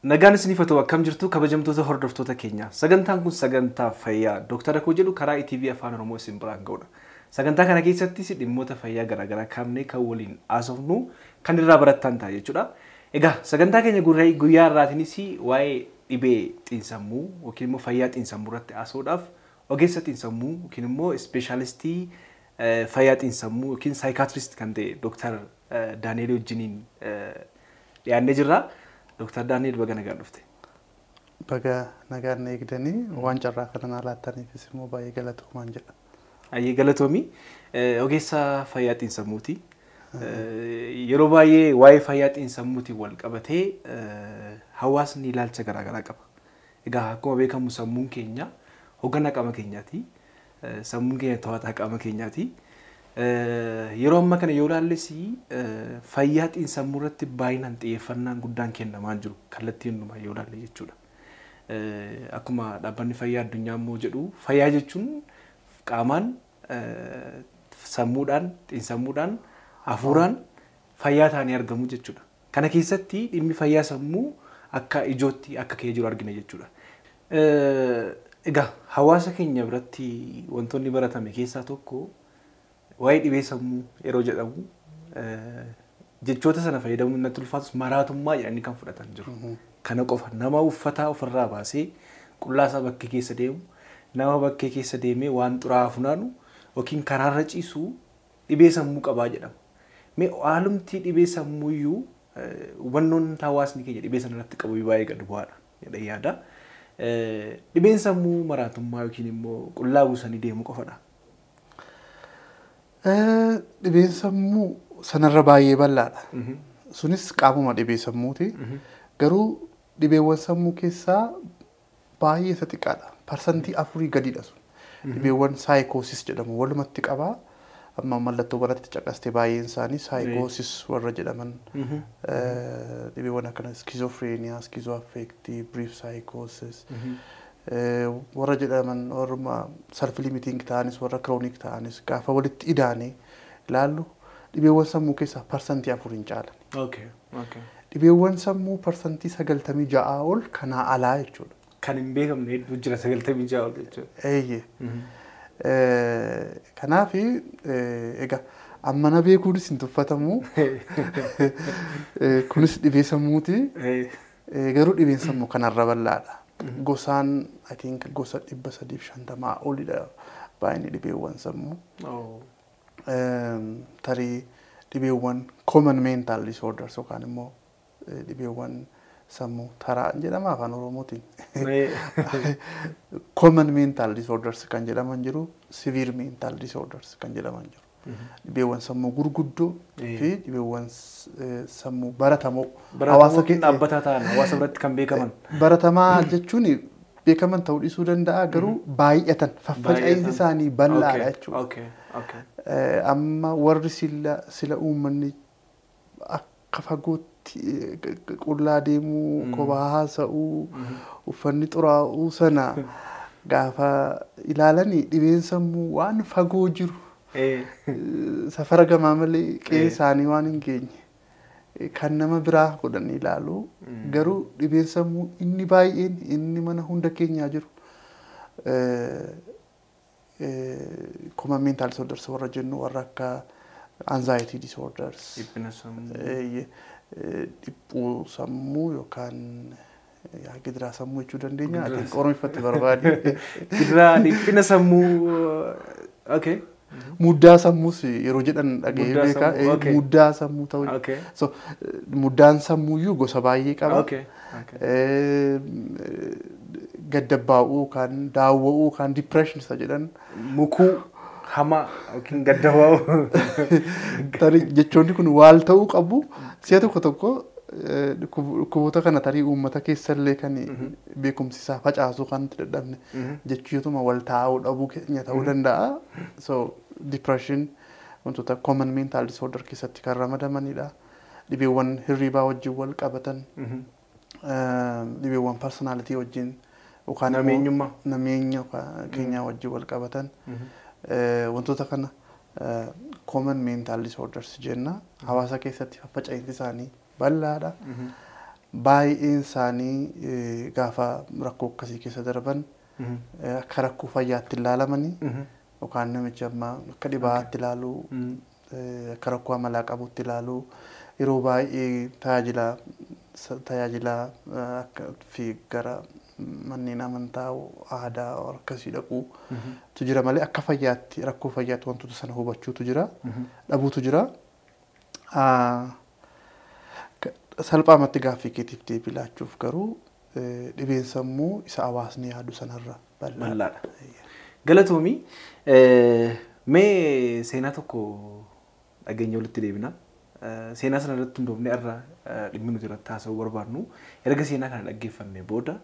Nagaan isiniifatu akkam jirtu kabajamtoota hordoftoota keenya. Sagantaan kun sagantaa fayyaa Dr. Koo jedhu karaa ETV Afaan Oromoo isin biraan ga'udha. Sagantaa kana keessattis dhimmoota fayyaa garaagaraa kaafnee kan waliin haasofnu kan irraa barattan ta'a jechuudha. Egaa sagantaa keenya guyyaa irraatiinis waa'ee dhibee xiinsammuu yookiin immoo fayyaa xiinsammuu irratti haasa'uudhaaf ogeessa xiinsammuu yookiin immoo ispeeshaalistii fayyaa xiinsammuu yookiin saayikaatirist kan ta'e Dr. Daani'eel wajjiniin dhiyaannee jirra. Dr. Daani'eel baga nagaan dhufte. Baga nagaan eegdanii waan carraa kana laattaniifis immoo baay'ee galatoomaan jedha. Ayyee galatoomi. Ogeessa fayyaa xiinsammuuti. Yeroo baay'ee waa'ee fayyaa xiinsammuutiin wal qabatee hawaasni ilaalcha garaagaraa qaba. Egaa akkuma beekamu sammuun keenya hoggana qaama keenyaati. Sammuun keenya to'ataa qaama keenyaati. Yeroo ammaa kana yoo ilaalles fayyaa xiinsammuu irratti baay'inaan xiyyeeffannaan guddaan kennamaa jiru kallattii hundumaa yoo ilaalle jechuudha. Akkuma dhaabbanni fayyaa addunyaa immoo jedhu fayyaa jechuun qaamaan sammuudhaan xiinsammuudhaan hafuuraan fayyaa ta'anii argamu jechuudha. Kana keessatti dhimmi fayyaa sammuu akka ijootti akka ka'ee jiru argina jechuudha. Egaa hawaasa keenya biratti wantoonni baratame keessaa tokko waa'ee dhibee sammuu yeroo jedhamu jechoota sana fayyadamuun natti ulfaatus maraatummaa jedhanii kan fudhatan jiru. Kana qofa nama uffata ofirraa baasee qullaasaa bakkee keessa deemu nama bakkee keessa deemee waan xuraa'aa funaanu yookiin karaarra ciisu dhibee sammuu qabaa jedhama. Mee haalumti dhibee sammuuyyuu hubannoon hawaasni keenya dhibee sana irratti qabu baay'ee gad bu'aadha jedhee yaada. Dhibeen sammuu maraatummaa yookiin immoo qullaa buusanii deemuu qofadha. Dhibeen sammuu sanarra baay'ee bal'aadha. Sunis qaamuma dhibee sammuuti. Garuu dhibeewwan sammuu keessaa baay'ee isa xiqqaadha. Parsantii 4 gadiidha sun. Dhibeewwan saayikoosis jedhamu walumatti qabaa. Amma mallattoo baratti caqastee baay'een isaanii saayikoosis warra jedhaman. Dhibeewwan akkana skizofreeniyaa, skizoaffektii, brief saayikoosis. Warra jedhaman warra self limiting ta'anis warra chronic ta'anis gaafa walitti idaanee ilaallu dhibeewwan sammuu keessaa parsantii 4 hin caalan. Dhibeewwan sammuu parsantii 96 ol kanaa alaa jechuudha. Kan hin beekamne hedduu jira 96 ol jechuudha. Kanaaf egaa ammana beekuunis hin tuffatamu. Kunis dhibee sammuuti. Garuu dhibeen sammuu kanarra bal'aadha. Gosaan I think gosa 350 olidha baay'inni dhibeewwan sammuu. Tarii dhibeewwan common mental disorders yookaan immoo dhibeewwan sammuu taraa jedhama afaan Oromootiin. Common mental disorders kan jedhaman jiru, severe mental disorders kan jedhaman jiru. Dhibeewwan sammuu gurguddoo fi dhibeewwan sammuu baratamoo hawaasa keenya dhaabbataa ta'an hawaasa biratti kan beekaman. Baratamaa jechuun beekaman ta'uu dhiisuu danda'a garuu baay'atan faffaca'iinsi isaanii bal'aadha jechuudha. Amma warri sila uummanni akka fagootti qullaa deemuu, kophaa haasa'uu, uffanni xuraa'uu sana gaafa ilaalanii dhibeen sammuu waan fagoo jiru. Safara gamaa malee qe'ee isaanii waan hin geenye kan nama biraa godhan ilaalu garuu dhibeen sammuu inni baay'een inni mana hunda keenyaa jiru common mental disorders warra jennu warra akka anxiety disorders dhiphuu sammuu yookaan gidiraa sammuu jechuu dandeenya oromiffatti barbaade dhiphina sammuu okay. Muddaa sammuus yeroo jedhan dhaga'ee beekaa muddaa sammuu ta'uu so muddaan sammuuyyuu gosa baay'ee qaba. Gaddabaa'uu kan daawwa'uu kan depression isa jedhan mukuu hamaa yookiin gaddabaa'uu tarii jechoonni kun waal ta'uu qabu si'a tokko dhukkuboota kana tarii uummata keessallee kan beekumsisaa facaasuu kan itti dadhabne jechootuma wal taa'uu dhabuu keenya ta'uu danda'a. So depression wantoota common mental disorder keessatti kan ramadamanidha. Dhibeewwan hirribaa wajjin wal qabatan dhibeewwan personality wajjin yookaan nameenya keenya wajjin wal qabatan wantoota kana common mental disorders jenna. Hawaasa keessatti faffaca'iinsi isaanii bal'aadha. baay'een isaanii gaafa rakkoo akkasii keessa darban akka rakkoo fayyaatti ilaalamanii yookaan namicha amma akka dhibaatti ilaaluu akka rakkoo amalaa qabutti ilaaluu yeroo baay'ee tajaajila fi gara manneen amantaa aadaa akkasii dhaquu tu jira malee akka fayyaatti rakkoo fayyaatti wantoota sana hubachuutu jira dhabuutu jira. Salphaamatti gaaffii keetiif deebii laachuuf garuu dhibeen sammuu isa hawaasni yaadu sanarra bal'aadha. Galatoomii mee seenaa tokko dhageenya walitti deebina. Seenaa sana irratti hundoofnee irra dhimmi nuti irratti haasa'uu barbaadnu erga seenaa kana dhaggeeffannee booda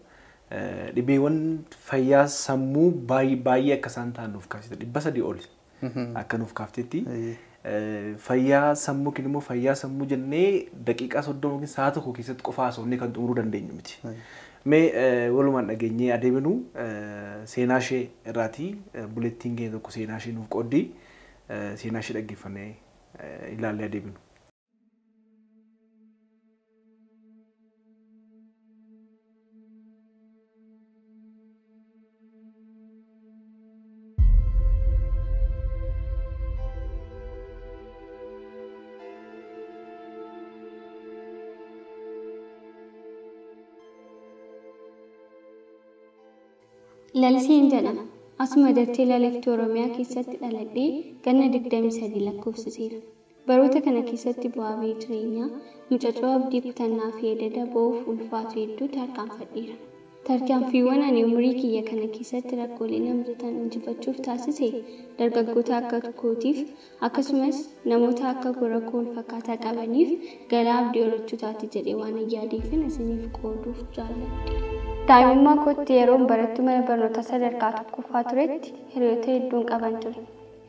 dhibeewwan fayyaa sammuu baay'ee akka isaan ta'an nuuf kaasite 300 oli akka nuuf kaaftetti fayyaa sammuu kin immoo fayyaa sammuu jennee daqiiqaa 30 yookiin sa'a tokko keessatti qofa haasofnee kan xumuruu dandeenyu miti. Mee walumaan dhageenyee adeemnu seenaa ishee irraati bulettiin keenya tokko seenaa ishee nuuf qooddi seenaa ishee dhaggeeffannee ilaallee adeemnu. Laliseen jedhama. Asuma dachee laleeftuu Oromiyaa keessatti dhaladhee ganna 23 lakkoofsiseera. Baroota kana keessatti bu'aa bahii jireenyaa mucacoo abdii kutannaa fi ededa ba'uuf ulfaatu hedduu tarkaanfadheera. Tarkaanfiiwwan ani umurii kiyya kana keessatti rakkoolee namootaan injifachuuf taasise dargaggoota akka kootiif akkasumas namoota akka gorakoo wal fakkaataa qabaniif galaa abdii horachuu taati jedhee waan yaadeefin isiniif qooduuf jaalladhe. Daa'imummaa kootti yeroon barattu mana barnoota sadarkaa tokkoffaa turetti hiriyoota hedduun qaban ture.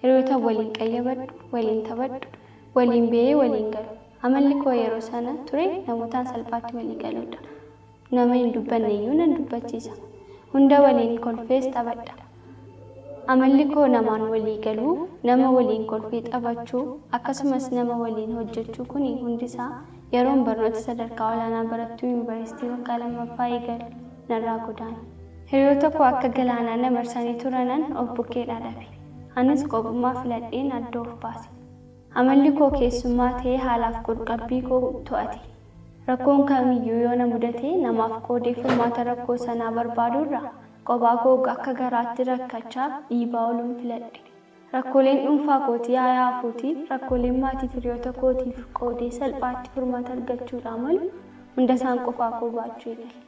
Hiriyoota waliin qayyabadhu, waliin taphadhu, waliin ba'ee waliin galu. Amalli koo yeroo sana ture namootaan salphaatti walii galuudha. Nama hin dubbanne iyyuu nan dubbachiisa. Hunda waliin kolfees taphadha. Amalli koo namaan walii galuu, nama waliin kolfee taphachuu, akkasumas nama waliin hojjechuu kun hundisaa yeroon barnoota sadarkaa olaanaa barattuu yuunivarsiitii waggaa lammaffaa eegale. Narraa godaane. Hiriyoota koo akka galaanaa na marsanii turanan of bukkeedhaa dhabe. Anis qophummaa filadheen adda of baase. Amalli koo keessummaa ta'ee haalaaf qurqabbii koo to'ate. Rakkoon kamiyyuu yoo na mudate namaaf qoodee furmaata rakkoo sanaa barbaadurra qophaa koo akka garaatti rakkachaa dhiibaa ooluun filadhe. Rakkooleen dhuunfaa kootii haafuutii rakkooleen maatii hiriyoota kootiif qoodee salphaatti furmaata argachuudhaa malu hunda isaan qofaa koo baachuu eegale.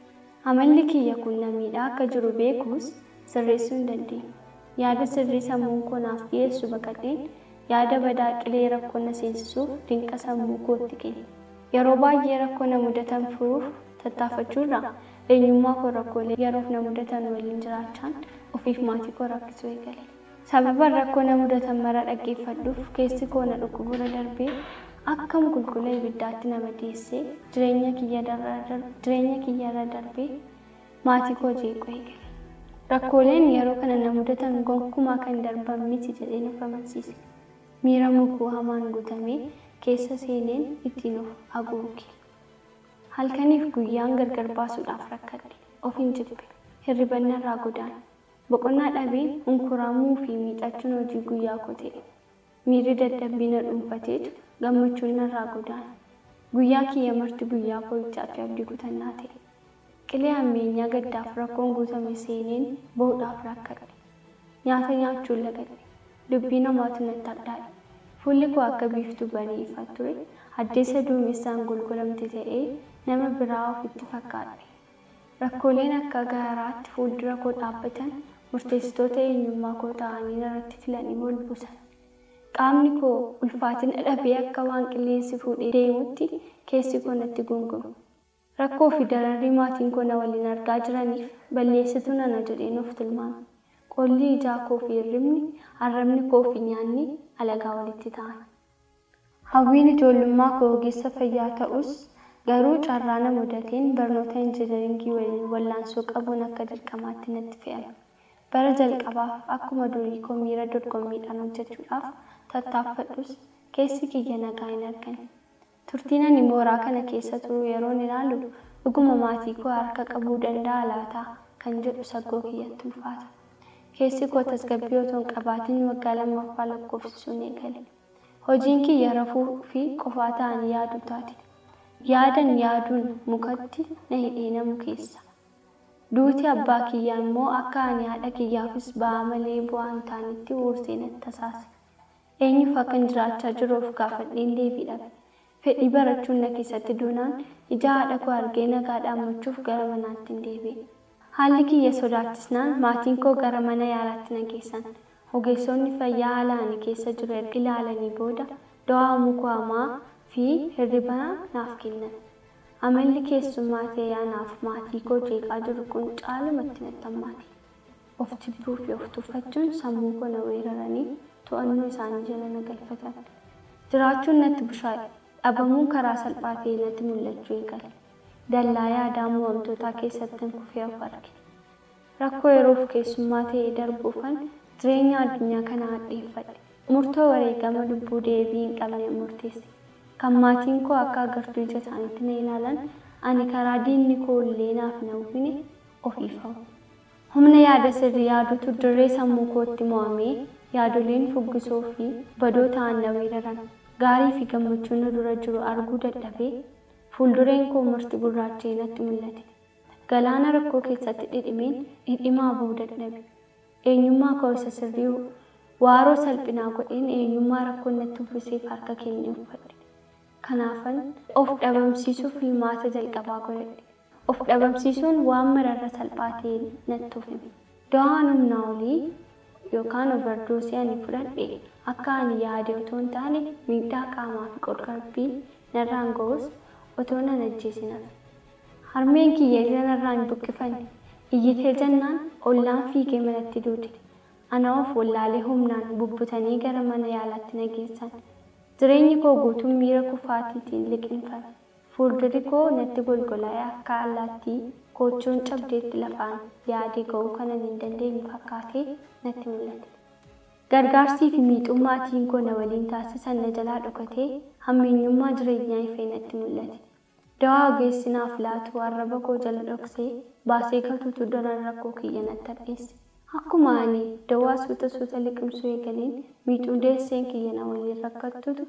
Amalli kiyya kun namiidhaa akka jiru beekuus sirreessuu hin dandeenye. Yaada sirrii sammuun koo naaf dhiyeessu baqadheen yaada badaa qilee rakkoo na seensisuuf dinqa sammuu kootti kenne. Yeroo baay'ee rakkoo na mudatan furuuf tattaafachuurraa eenyummaa koo rakkoolee yeroof na mudatan waliin jiraachaan ofiif maatii koo rakkisuu eegale. Sababa rakkoo na mudatan mara dhaggeeffadhuuf keessi koo na dhukkubura darbee akkam qulqulluu ibiddaatti nama deessee jireenya kiyya irra darbee maatii koo jeequu eegale. Rakkooleen yeroo kana na mudatan gonkumaa kan darban miti jedhee nuuf amansiise. Miira mukuu hamaan guutamee keessa seeneen ittiin of haguuge. Halkaniif guyyaan gargar baasuudhaaf rakkadhe. Of hin jibbe. Hirribanna irraa godaane. Boqonnaa dhabeen unkuraamuu fi miidhachuun hojii guyyaa koo ta'e. Miirri dadhabbii na dhuunfateetu gammachuun narraa godaane. Guyyaa kiyya marti guyyaa koo'ichaa fi abdii kutannaa ta'e. Qilee ammeenyaa gaddaaf rakkoon guutame seeneen bahuudhaaf rakkadhe. Nyaata nyaachuun lagadhe. Dubbii namaatu natti hadhaadhe. Fuulli koo akka biiftuu barii ifa ture addeessa duumessaan golgolamte ta'ee nama biraa ofitti fakkaadhe. Rakkooleen akka gaaraatti fuuldura koo dhaabbatan murteessitoota eenyummaa koo ta'anii irratti filanii wal buusan. Qaamni koo ulfaatina dhabee akka waan qilleensi fuudhee deemutti keessi koo natti gongomu. Rakkoo fi dararrii maatiin koo na waliin argaa jiraniif balleessituu nana jedheen of tilmaame. Qolli ijaa koo fi hirribni, arrabni koo fi nyaanni alagaa walitti ta'an. Hawwiin ijoollummaa koo ogeessa fayyaa ta'us garuu carraa na mudateen barnoota injiinaringii waliin wallaansoo qabuun akka dirqamaatti natti fe'ame. Bara jalqabaaf akkuma durii koo miira dorgommiidhaan hojjechuudhaaf tattaaffadhus keessi kiyya nagaa hin argine. Turtiin ani mooraa kana keessa turu yeroon ilaalu dhuguma maatii koo harka qabuu danda'a laata kan jedhu saggoo kiyyatti ulfaata. Keessi koo tasgabbii otoo hin qabaatiin waggaa lammaffaa lakkoofsisuun eegale. Hojiin kiyya rafuu fi qofaa ta'anii yaaduu taati. Yaaduun mukatti na hidhee namu keessa. Duuti abbaa kiyyaa immoo akka ani haadha kiyyaafis ba'aa malee bu'aa hin taanetti uursee natti tasaase. Eenyuuf akkan jiraachaa jiruuf gaafadheen deebii dhabe. Fedhii barachuun na keessatti duunaan ija haadha koo argee nagaa dhaammachuuf gara manaatti hin deebi'e. Haalli kiyya sodaachisnaan maatiin koo gara mana yaalaatti na geessan. Ogeessonni fayyaa haala ani keessa jiru erga ilaalanii booda dawaa mukaamaa fi hirribaa naaf kennan. Amalli keessummaa ta'ee naaf maatii koo jeeqaa jiru kun caalumatti natti hammaate. Of jibbuu fi of tuffachuun sammuu koo na weeraranii to'annoo isaanii jala na galfatan. Jiraachuun natti bushaa'e. Dhabamuun karaa salphaa ta'e natti mul'achuu eegale. Dallaa yaadaa mo'amtootaa keessatti kufee of arge. Rakkoo yeroof keessummaa ta'ee darbuufan jireenya addunyaa kanaa hadheeffadhe. Murtoo wareegama lubbuu deebii hin qabne murteesse. Kan maatiin koo akka agartuu ija isaaniitti na ilaalan ani karaa diinni koo illee naaf na hubine ofiif hawwa. Humna yaada sirrii yaadutu dirree sammuu kootti mo'amee yaadoleen fuggisoo fi badoo ta'an na weeraran. Gaarii fi gammachuun na dura jiru arguu dadhabee fuuldureen koo marti gurraacha'ee natti mul'ate. Galaana rakkoo keessatti dhidhimeen dhidhimaa ba'uu dadhabe. Eenyummaa koo isa sirrii waaroo salphinaa godheen eenyummaa rakkoon natti uffiseef harka kennee uffadhe. Kanaafan of dhabamsiisuuf filmaata jalqabaa godhadhe. Of dhabamsiisuun waan mararra salphaa ta'e natti ufime. Dawaan humnaa olii yookaan overdoosii ani fudhadhe akka ani yaade otoo hin taane miidhaa qaamaa fi qorqalbii narraan ga'us otoo nan ajjeesin hafe. Harmeen kiyya ija narraan buqqifanne iyyitee jennaan ollaan fiigee manatti duude. Ana of wallaalee humnaan bubbutanii gara mana yaalaatti na geessan. Jireenyi koo guutuun miira kufaatiitiin liqinfame. Fuuldurri koo natti golgolaa'ee akka allaattii koochoon cabdeetti lafaan yaadee ga'uu kan hin dandeenye fakkaatee natti mul'ate. Gargaarsii fi miixuu maatiin koo na waliin taasisan na jalaa dhokatee hammeenyummaa jireenyaa ifee natti mul'ate. Dawaa ogeessinaaf laatu arraba koo jala dhoksee baasee gatuutu daran rakkoo kiyya natti hadheesse. Akkuma ani dawaa suuta liqimsuu eegaleen miixuu deesseen kiyya na waliin rakkattutu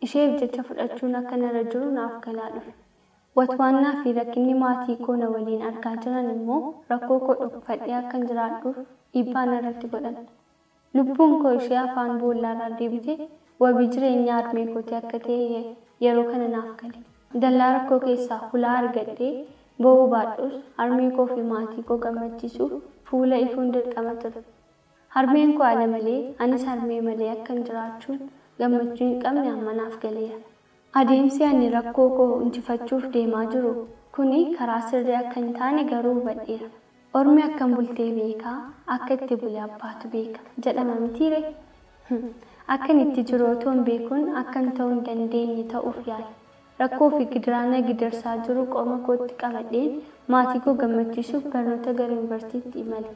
isheef jecha fudhachuun akka narra jiru naaf galaa dhufe. Watwaannaa fi rakkinni maatii koo na waliin argaa jiran immoo rakkoo koo dhokfadhee akkan jiraadhuuf dhiibbaa narratti godhan. Lubbuun koo ishee afaan boollaarraa deebite wabii jireenyaa harmee kootii akka ta'e yeroo kana naaf gale. Dallaa rakkoo keessaa hulaa argadhee ba'uu baadhus harmee koo fi maatii koo gammachiisuuf fuula ifuun dirqama ture. Harmeen koo ala malee anis harmee malee akkan jiraachuun gammachuu hin qabne amma naaf galeera. Adeemsi ani rakkoo koo injifachuuf deemaa jiru kuni karaa sirrii akka hin taane garuu hubadheera. Ormi akkam bultee beekaa akka itti bule abbaatu beeka jedhama mitiire. Akkan itti jiru otoo hin beekuun akkan ta'uu hin dandeenye ta'uuf yaala. Rakkoo fi gidiraana gidirsaa jiru qooma kootti qabadheen maatii koo gammachiisuuf barnoota gara yuunivarsiitiitti imale.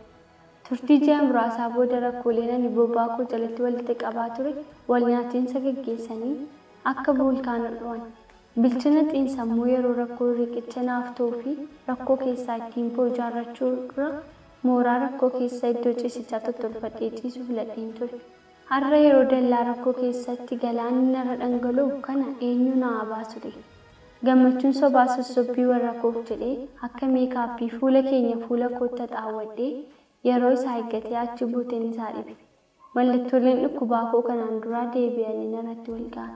Turtii ji'a muraasaa booda rakkooleen ani bobbaa koo jalatti walitti qabaa ture wal nyaatiinsa gaggeessanii akka vulkaana dhuwan. Bilchina xiinsammuu yeroo rakkoo riqicha naaf ta'uu fi rakkoo keessaa ittiin boo ijaarrachuu dura mooraa rakkoo keessa iddoo ciisichaa tottolfadhee ciisuu filadheen ture. Har'a yeroo dallaa rakkoo keessatti galaanni narra dhangala'u kana eenyu na baasu ture. Gammachuun sobaa sossobbii warra koof jedhee akka meekaappii fuula keenya fuula kootti xaawwadhee yeroo isaa eeggatee achi buuteen isaa dhibe. Mallattooleen dhukkubaa koo kanaan duraa deebi'anii narratti wal ga'an.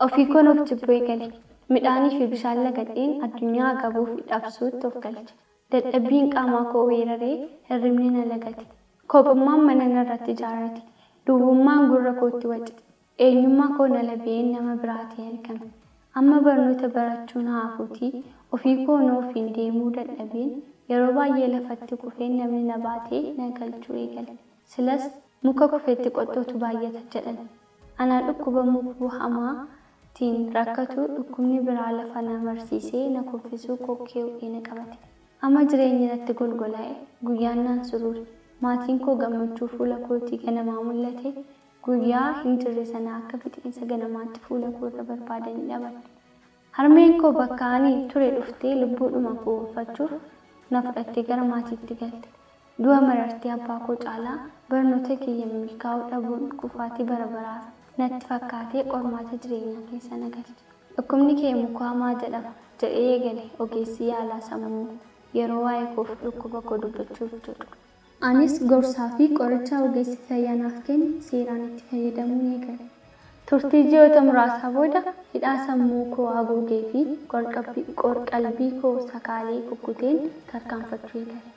Ofii koon of jibbuu eegale. Midhaanii fi bishaan lagadheen addunyaa agabuu fi dhabsuutti of galche. Dadhabbiin qaamaa koo weeraree hirribni na lagate. Kophummaan mana narratti ijaarrate. Duwwummaan gurra kootti wace. Eenyummaa koo na labeen nama biraatii argame. Amma barnoota barachuun haafuutii ofii koo ofiin deemuu dadhabeen yeroo baay'ee lafatti kufeen namni na baatee na galchuu eegale. Silas muka kufeetti qottootu baay'ata jedhan. Anaa dhukkuba mukuu hamaatiin rakkatu dhukkubni biraa lafa na marsiisee na kuffisuu kokkee u'ee na qabate. Amma jireenyi natti golgolaa'e guyyaan naan suruure. Maatiin koo gammachuu fuula kootii ganamaa mul'ate guyyaa hin jirre sana akka fixiinsa ganamaatti fuula koo irra barbaadanii dhaban. Harmeen koo bakka ani ture dhuftee lubbuudhuma koo oolfachuuf na fudhattee gara maatiitti galte. Du'a marartee abbaa koo caalaa barnoota kiyya milkaa'uu dhabuun kufaatii bara baraaf natti fakkaatee qormaata jireenyaa keessa na galte. Dhukkubni kee mukaamaa jedhama jedhee eegale ogeessi yaalaa sammuu yeroo waa'ee koof dhukkuba koo dubbachuuf jedhu. Anis gorsaa fi qoricha ogeessi fayyaa naaf kenne seeraan itti fayyadamuun eegale. Turtii ji'oota muraasa booda hidhaa sammuu koo haguugee fi qorqalbii koo sakaalee kukkuteen tarkaanfachuu eegale.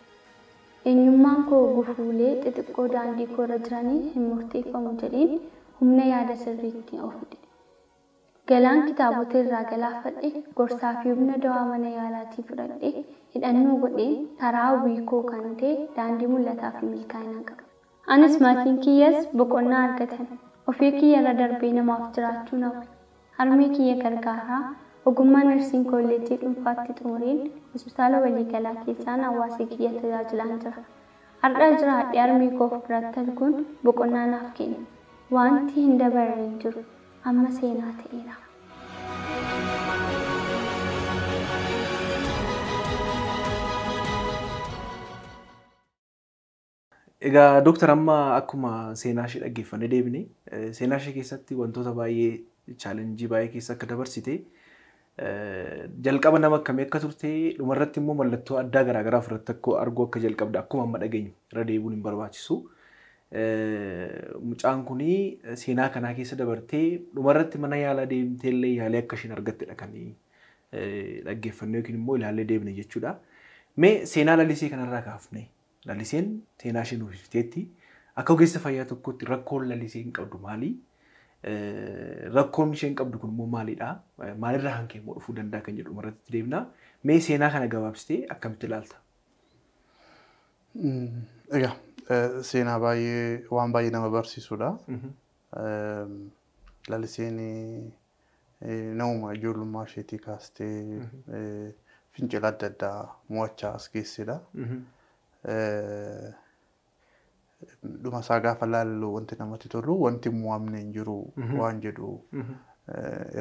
Eenyummaan koo gufuulee xixiqqoo daandii koo irra jiranii hin murteeffamu jedheen humna yaada sirriitti of hidhe. Galaan kitaabota irraa galaafadhe gorsaa fi humna dawaa mana yaalaatii fudhadhe hidhannoo godheen karaa hawwii koo kan ta'e daandii mul'ataa fi milkaa'inaa qaba. Anis maatiin kiyyas boqonnaa argatan ofii kiyya irra darbee namaaf jiraachuu nawe. Harmee kiyya gargaaraa ogummaa narsiin kolleejjii dhuunfaatti xumureen hospitaala waliigalaa keessaan hawaasa kiyya tajaajilaan jira. Har'a jiraadhee harmee koof biratti arguun boqonnaa naaf kenna. Wanti hin dabarre hin jiru. Amma seenaa ta'eera. Egaa Dooktar amma akkuma seenaa ishee dhaggeeffannee deebine seenaa ishee keessatti wantoota baay'ee chaalenjii baay'ee keessa akka dabarsite jalqaba nama akkamii akka turte dhumarratti immoo mallattoo addaa garaagaraa ofirratti akka arguu akka jalqabde akkuma amma dhageenye irra deebuun hin barbaachisu. Mucaan kuni seenaa kanaa keessa dabartee dhumarratti mana yaalaa deemtee illee yaalii akka isheen argattedha kan dhaggeeffannee yookiin immoo ilaallee deebine jechuudha. Mee seenaa lalisee kanarraa kaafne laliseen seenaa ishee nuuf ibsiteetti akka ogeessa fayyaa tokkotti rakkoon laliseen qabdu maali? Rakkoon isheen qabdu kun immoo maalidha? Maalirraa hanqee immoo dhufuu danda'a kan jedhu dhumarratti deebina. Mee seenaa kana gabaabsitee akkamitti ilaalta? Egaa seenaa baay'ee waan baay'ee nama barsiisudha. Laliseen nama ijoollummaa isheetii kaastee fincila adda addaa mo'achaa as geessedha. Dhuma isaa gaafa laallu wanti namatti tolu wanti mo'amne hin jiru waan jedhu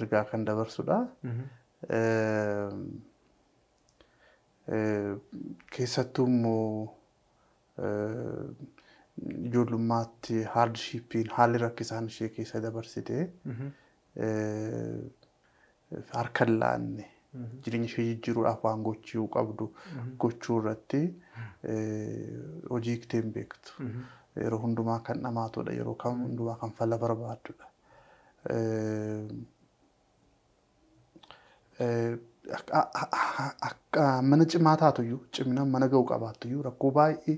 ergaa kan dabarsudha. Keessattuu immoo ijoollummaatti haardishiippiin haalli rakkisaan ishee keessa dabarsite harka hin laanne jireenya ishee jijjiiruudhaaf waan gochuu irratti hojii ittiin beektu. Yeroo hundumaa kan dhamaatudha. Yeroo kam hundumaa kan fala barbaaddudha. Mana cimaa taatuyyuu cimina mana ga'u qabaattuyyuu rakkoo baay'ee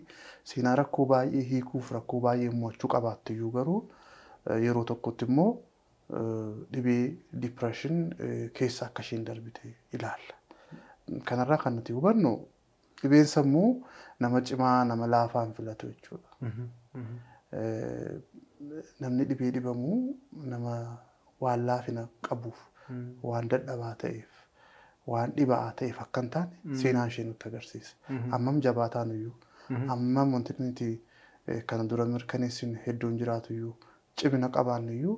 seenaa rakkoo baay'ee hiikuuf rakkoo baay'ee mo'achuu qabaattuyyuu garuu yeroo tokkotti immoo dhibee dipireeshin keessa akka isheen darbite ilaalla. Kanarraa kan nuti hubannu dhibeen sammuu nama cimaa nama laafaan filatu jechuudha. Namni dhibee dhibamu nama waan laafina qabuuf waan dadhabaa ta'eef waan dhibaa ta'eef akka hin taane seenaan ishee nutti agarsiisa. Hammam jabaataan iyyuu hammam wanti nuti kana dura mirkaneessine hedduun jiraatu iyyuu cimina qabaannu iyyuu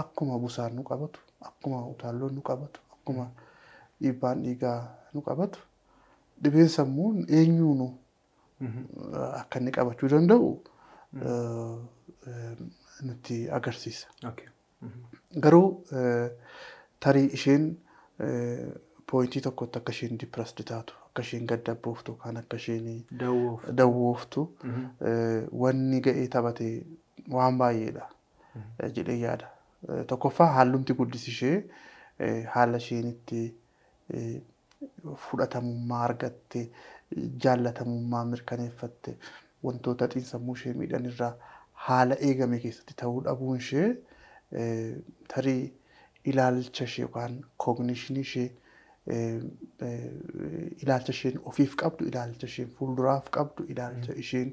akkuma busaan nu qabatu akkuma utaalloon nu qabatu akkuma dhiibbaan dhiigaa nu qabatu dhibeen sammuun eenyuunu akka inni qabachuu danda'u nutti agarsiisa. Garuu tarii isheen poointii tokkotti akka isheen dipireesdi taatu akka isheen gaddabbooftu kan akka isheen dawwooftu wanni ga'ee taphate waan baay'eedha jedhee yaada. Tokkoffaa haalumti guddisishee haala isheen itti fudhatamummaa argatte jaallatamummaa mirkaneeffatte wantoota xiinsammuu ishee miidhan irraa haala eegame keessatti ta'uu dhabuun ishee tarii ilaalcha ishee yookaan koognishinii ishee ilaalcha isheen ofiif qabdu ilaalcha isheen fuulduraaf qabdu ilaalcha isheen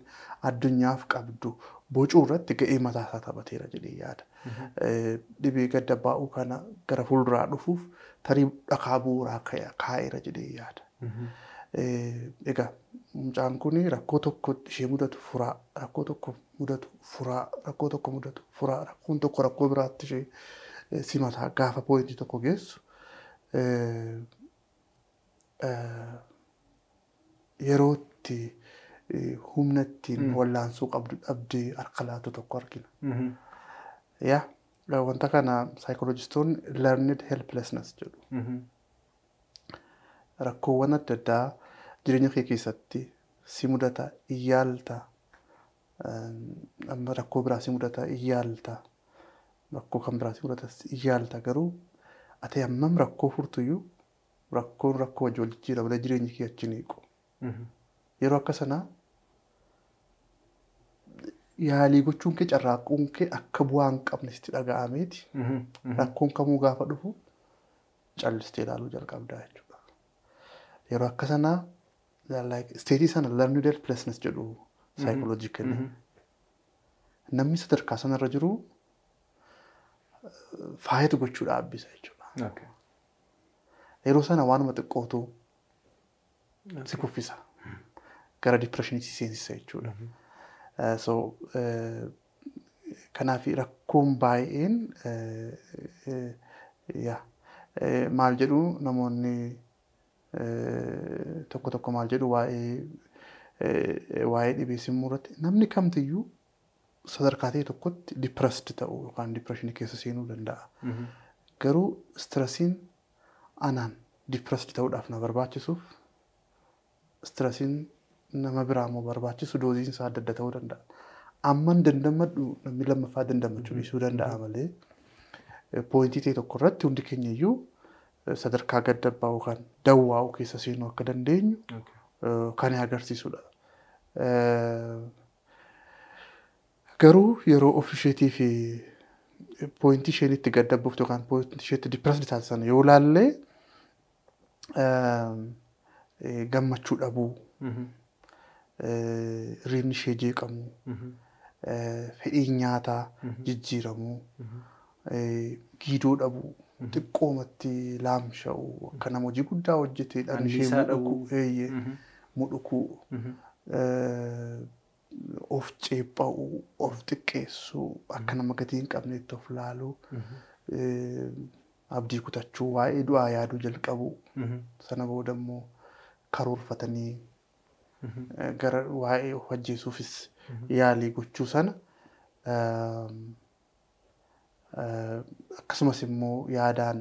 addunyaaf qabdu bocuu irratti ga'ee mataa isaa taphateera jedhee yaada. Dhibee gadda baa'uu kana gara fuulduraa dhufuuf tarii dhakaa bu'uuraa kaa'eera jedhee yaada. Egaa mucaan kun rakkoo tokko ishee mudatu furaa rakkoo tokko mudatu furaa rakkoo tokko mudatu furaa rakkoon tokko rakkoo biraatti ishee simataa gaafa poointii tokko geessu yerootti humna ittiin wallaansuu qabdu dhabdee harka laatu tokko argina. Yaa wanta kana saayikolojistoonni learned helplessness jedhu. Rakkoowwan adda addaa jireenya kee keessatti si mudata iyyaalta rakkoo biraa si mudata iyyaalta rakkoo kan biraa si mudata iyyaalta garuu ati hammam rakkoo furtuyyuu rakkoon rakkoo wajji wal jijjiiramee jireenyi kee achi hiiku. Yeroo akka sanaa yaalii gochuun kee carraaquun kee akka bu'aa hin qabne sitti dhaga'ameeti. Rakkoon kamuu gaafa dhufu callistee ilaaluu jalqabdaa jechuudha. Yeroo akka sanaa steetii sana learned helplessness jedhu psychologically. Namni sadarkaa sanarra jiru faayatu gochuudha abbisa jechuudha. Yeroo sana waanuma xiqqootu si kuffisa. Gara depressionii si seensisa jechuudha. So kanaaf rakkoon baay'een maal jedhu namoonni tokko tokko maal jedhu waa'ee dhibee sammuu irratti namni kamtiyyuu sadarkaa ta'e tokkotti depressed ta'uu yookaan depressionii keessa seenuu danda'a. Garuu stressiin anaan depressed ta'uudhaaf na barbaachisuuf stressiin nama biraa immoo barbaachisu dooziin isaa adda adda ta'uu danda'a. Amman dandamadhu namni lammaffaa dandamachuu dhiisuu danda'a malee poointii ta'e tokko irratti hundi keenya iyyuu sadarkaa gaddabbaa yookaan dawwaa'uu keessa seenuu akka dandeenyu kan agarsiisudha. Garuu yeroo of isheetii fi poointii isheen itti gaddabbuuftu yookaan poointii isheetti depressed taasisan yoo laallee gammachuu dhabuu, hirribni ishee jeeqamuu, fedhiin nyaataa jijjiiramuu, giidoo dhabuu, xiqqoomatti laamsha'uu, akka nama hojii guddaa hojjetee dhaan ishee mudhukuu, of ceepha'uu, of xiqqeessuu, akka nama gatii hin qabneetti of laaluu, abdii kutachuu, waa'ee du'aa yaaduu jalqabuu, sana booda immoo karoorfatanii gara waa'ee of ajjeesuufis yaalii gochuu sana akkasumas immoo yaadaan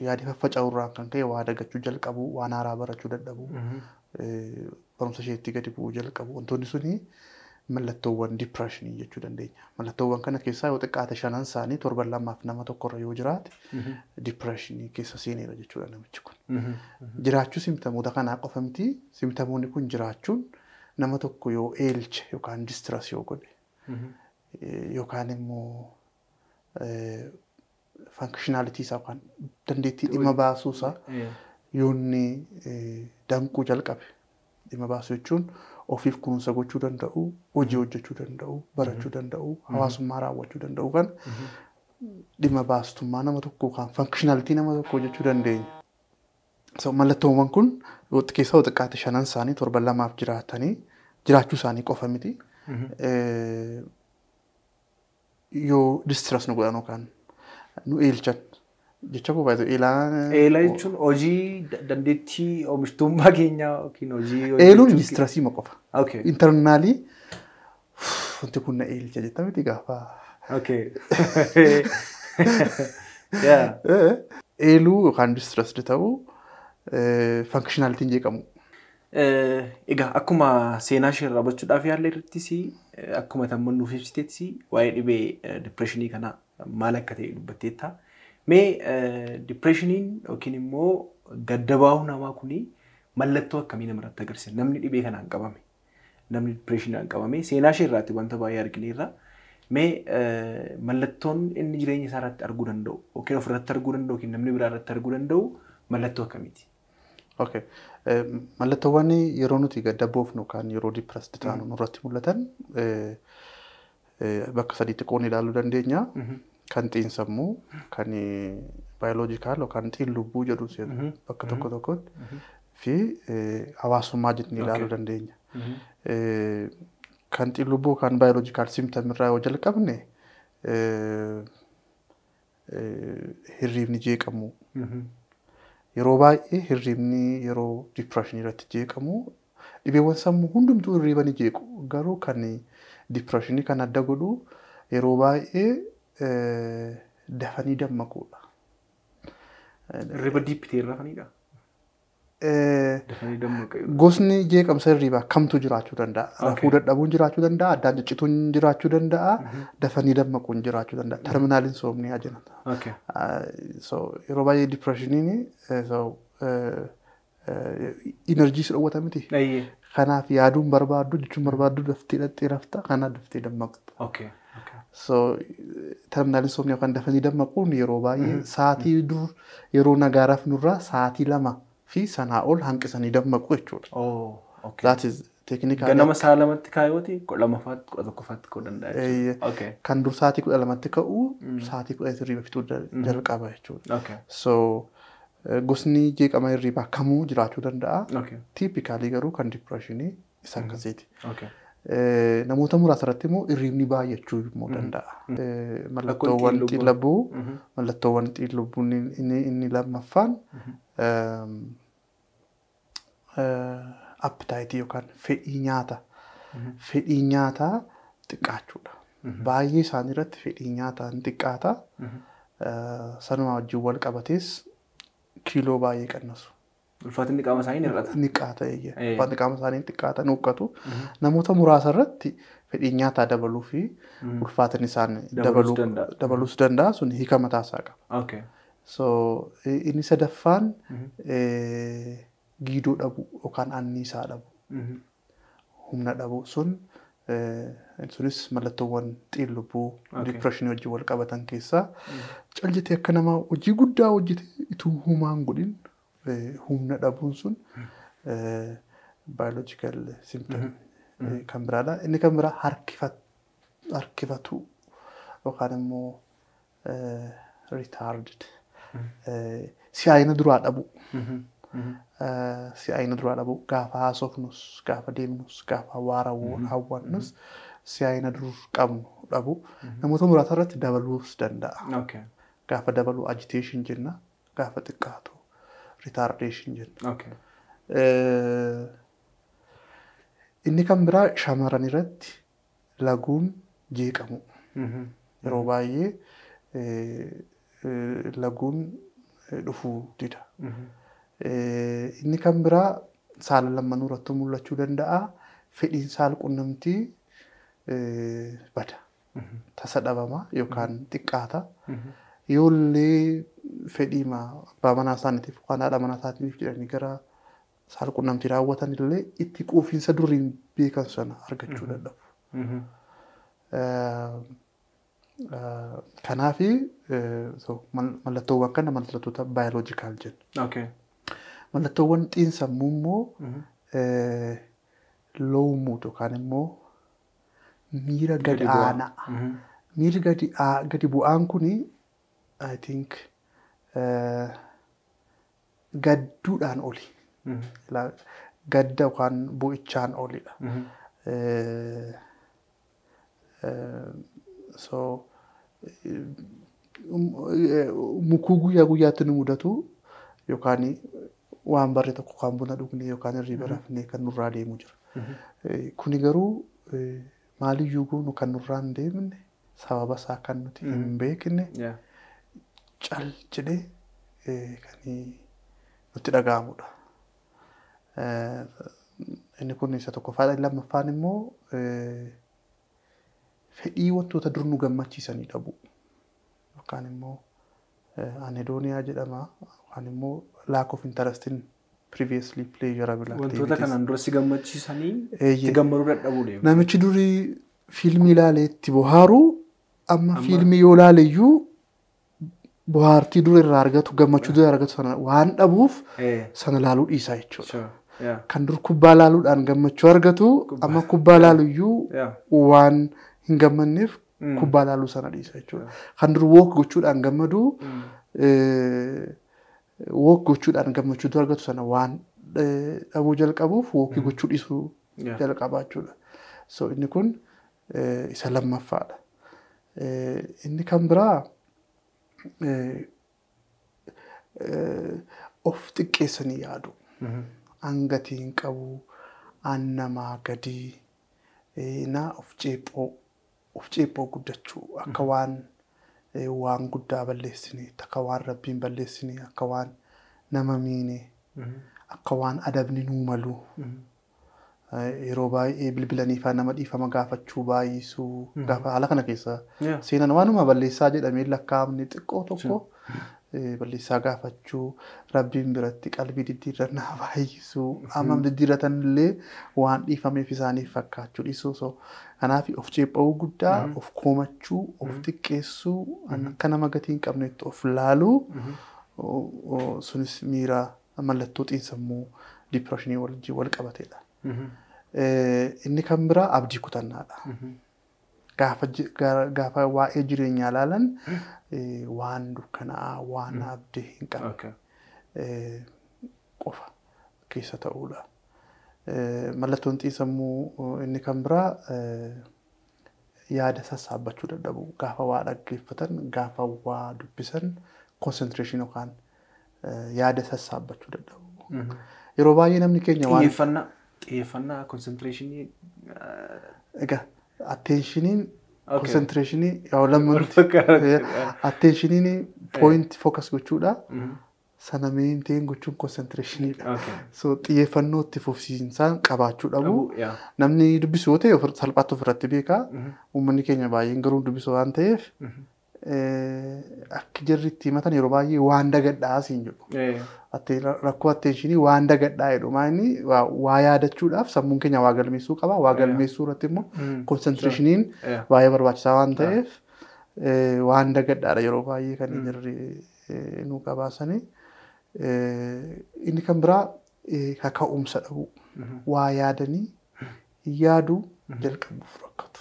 yaadii faffaca'uurraan kan ka'e waa dagachuu jalqabuu, waan haaraa barachuu dadhabuu, barumsa isheetti gadi bu'uu jalqabu. Wantoonni suni mallattoowwan depressionii jechuu dandeenya. Mallattoowwan kana keessaa yoo xiqqaate 5 isaanii 7 nama tokkorra yoo jiraate depressionii keessa seeneera jechuudha namichi kun. Jiraachuu simptomoota kanaa qofa miti. Simptomoonni kun jiraachuun nama tokko yoo eelche yookaan distress yoo godhe yookaan immoo functionality isaa yookaan dandeettii dhimma baasuu isaa yoo inni danquu jalqabe. Dhimma baasuu jechuun ofiif kunuunsa gochuu danda'u, hojii hojjechuu danda'u, barachuu danda'u, hawaasummaa raawwachuu danda'u kan dhimma baastummaa nama tokkoo kan functionality nama tokkoo jechuu dandeenya. So mallattoowwan kun keessaa yoo xiqqaate 5 isaanii 7 jiraatanii jiraachuu isaanii qofa miti. Yoo distress nu godhan yookaan nu eelchan jecha koo baay'ee eelaa jechuun hojii dandeettii oomishtummaa keenyaa yookiin hojii eeluun distressii ma qofa. Okay. Internally wanti kun na eelcha jetta miti gaafa. Okay. Yeah. Eeluu yookaan distressed ta'uu functionalitiin jeeqamu. Egaa akkuma seenaa ishee rabachuudhaaf yaallee irrattis akkuma tamman nuuf ibsiteetti waa'ee dhibee depressionii kana maal akka ta'e dubbatteetta. Mee depressioniin yookiin immoo gaddabaa'uu namaa kuni mallattoo akkamii namarratti agarsiisa? Namni dhibee kanaan qabame, namni depressioniidhaan qabame seenaa ishee irratti wanta baay'ee argineerra. Mee mallattoon inni jireenya isaa irratti arguu danda'u yookiin ofirratti arguu danda'u yookiin namni biraa irratti arguu danda'u mallattoo akkamiiti? Okay. Mallattoowwan yeroo nuti gaddaboofnu kan yeroo depressed taanu nurratti mul'atan bakka sadiitti qoonni ilaaluu dandeenya. Kan xiinsammuu, kan biological yookaan xiinlubbuu jedhu bakka tokko tokkotti fi hawaasummaa jennee ilaaluu dandeenya. Kan xiinlubbuu kan biological symptom irraa yoo jalqabne hirribni jeeqamuu Yeroo baay'ee hirribni yeroo depression irratti jeeqamu dhibeewwan sammuu hundumtuu hirriba ni jeequ. Garuu kan depressionii kan adda godhu yeroo baay'ee dafanii dammaquudha. Hirriba diippitee irraa kanidha. Dafanii dammaqee. Gosni jeeqamsa hirribaa kamtu jiraachuu danda'a. Rafuu dadhabuun jiraachuu danda'a. Addaan ciccituun jiraachuu danda'a. Dafanii dammaquun jiraachuu danda'a. Terminaal insomniyaa jedhama. Yeroo baay'ee depressioniin enerjiis dhowwata miti. Kanaaf yaaduun barbaaddu jechuun barbaaddu daftee dhattee rafta. Kanaaf daftee dammaqxa. Terminaal insomniyaa yookaan dafanii dammaquun yeroo baay'ee sa'aatii dur yeroo nagaa rafnurraa sa'aatii 2 fi sanaa ol hanqisanii dammaqu jechuudha. That is technical. Ganama sa'a 2tti kaayyooti 12ffaatti 11ffaatti ka'uu danda'a. Kan dur sa'aatii 12tti ka'u sa'aatii 10 hirriba fixuu jalqaba jechuudha. So gosni jeeqama hirribaa kamuu jiraachuu danda'a. Typically garuu kan depressionii isa akkasiiti. Namoota muraasa irratti immoo hirribni baay'achuu immoo danda'a. Mallattoowwan xiinlubbuun inni lammaffaan appetite yookaan fedhii nyaataa. Fedhii nyaataa xiqqaachuudha. Baay'ee isaanii irratti fedhii nyaataa ni xiqqaata. Sanuma wajjin wal qabatees kiiloo baay'ee qannasu. Ulfaatinni qaama isaanii hir'ata. Ni xiqqaata. Ulfaatinni qaama isaanii xiqqaata ni huqqatu. Namoota muraasa irratti fedhii nyaataa dabaluu fi ulfaatinni isaanii dabaluus danda'a. Sun hiika mataa isaa qaba. So inni sadaffaan giidoo dhabuu yookaan anniisaa dhabuu. Humna dhabuu sunis mallattoowwan xiinlubbuu depressionii wajjin wal qabatan keessaa caljetee akka namaa hojii guddaa hojjete ituu humaan godhin humna dhabuun sun biological symptom kan biraadha. Inni kan biraa harkifatu yookaan immoo retarded si'aayina duraa dhabuu. Si'aayina duraa dhabuu gaafa haasofnus gaafa deemnus gaafa hawwannus si'aayina dur qabnu dhabuu. Namoota muraasa irratti dabaluus danda'a. Gaafa dabaluu agitation jenna. Gaafa xiqqaatu retardation jenna. Inni kan biraa shamarran irratti laguun jeeqamu. Yeroo baay'ee laguun dhufuu dida. Inni kan biraa saala lammanuu irratti mul'achuu danda'a. Fedhiin saalqunnamtii bada. Tasa dhabama yookaan xiqqaata. Yoollee fedhiima abbaa manaa isaaniitiif yookaan haadha manaa isaaniitiif jedhanii gara saalqunnamtii raawwatan illee itti quufinsa duriin beekan sana argachuu danda'u. Kanaaf mallattoowwan kana mallattoota baayoloojikaal jenna. Mallattoowwan xiinsammuu immoo low mood yookaan immoo miira gadi aanaa. Miirri gadi bu'aan kuni I think gadduudhaan oli. Gadda yookaan bu'ichaan olidha. So mukuu guyyaa guyyaatti nu mudatu yookaan waan barre tokko kan buna dhugne yookaan hirriba rafnee kan nurraa deemu jira. Kuni garuu maaliyyuu goonu kan nurraa hin deemne sababa isaa kan nuti hin beekne cal jedhee kan nutti dhaga'amudha. Inni kun isa tokkoffaadha. Lammaffaan immoo fedhii wantoota dur nu gammachiisanii dhabu yookaan immoo anedooniyaa jedhama yookaan immoo lack of interest in previously pleasurable activities. Wantoota kanaan dura si gammachiisanii itti gammaduu dadhabuu deemu. Namichi durii fiilmii ilaalee itti bohaaru amma fiilmii yoo ilaale iyyuu bohaartii dura irraa argatu gammachuu dura argatu sana waan dhabuuf sana ilaaluu dhiisaa jechuudha. Kan dur kubbaa ilaaluudhaan gammachuu argatu amma kubbaa ilaalu iyyuu waan hin gammanneef kubbaa ilaaluu sana dhiisa jechuudha. Kan dur wook gochuudhaan gammadu wook gochuudhaan gammachuu dura argatu sana waan dhabuu jalqabuuf wookii gochuu dhiisuu jalqabaa jechuudha. So inni kun isa lammaffaadha. Inni kan biraa of xiqqeessanii yaadu. Angatiin qabu, annamaa gadii, na of ceephoo guddachuu akka waan guddaa balleessinee, akka waan rabbiin balleessinee, akka waan nama miine, akka waan adabni nuu malu. Yeroo baay'ee bilbilanii faa nama dhiifama gaafachuu baay'isuu gaafa haala kana keessa seenan waanuma balleessaa jedhamee lakkaa'amni xiqqoo tokko balleessaa gaafachuu rabbiin biratti qalbii diddiirrannaa baay'isuu hammam diddiirratan illee waan dhiifameef isaaniif fakkaachuu dhiisuu kanaaf of ceepha'uu guddaa of koomachuu of xiqqeessuu akka nama gatii hin qabnetti of laaluu sunis miira mallattoo xiinsammuu diipireeshinii wajjin wal qabateedha. Inni kan biraa abdii kutannaadha. Gaafa waa'ee jireenyaa ilaalan waan dukkanaa waan abdii hin qabne qofa keessa ta'uudha. Mallattoon xiinsammuu inni kan biraa yaada sassaabbachuu dadhabu. Gaafa waa dhaggeeffatan, gaafa waa dubbisan concentration yookaan yaada sassaabbachuu dadhabu. Yeroo baay'ee namni keenya waan xiyyeeffannaa concentration egaa attentioniin concentrationii yoo lamaan attentioniin point focus gochuudha sana maintain gochuun concentrationiidha so xiyyeeffannoo itti fufsiinsaan qabaachuu dhabu namni dubbisu yoo ta'e salphaatti ofirratti beeka uummanni keenya baay'een garuu dubbisu waan ta'eef akka jirritti himatan yeroo baay'ee waan dagadhaa siin jedhu. Rakkoo attentionii waan dagadhaa jedhu maani waa yaadachuudhaaf sammuun keenya waa galmeessuu qaba. Waa galmeessuu irratti immoo concentrationiin baay'ee barbaachisaa waan ta'eef waan dagadhaadha yeroo baay'ee kan jirri nu qabaasanii. Inni kan biraa kaka'umsa dhabu. Waa yaadanii yaaduu jalqabuuf rakkatu.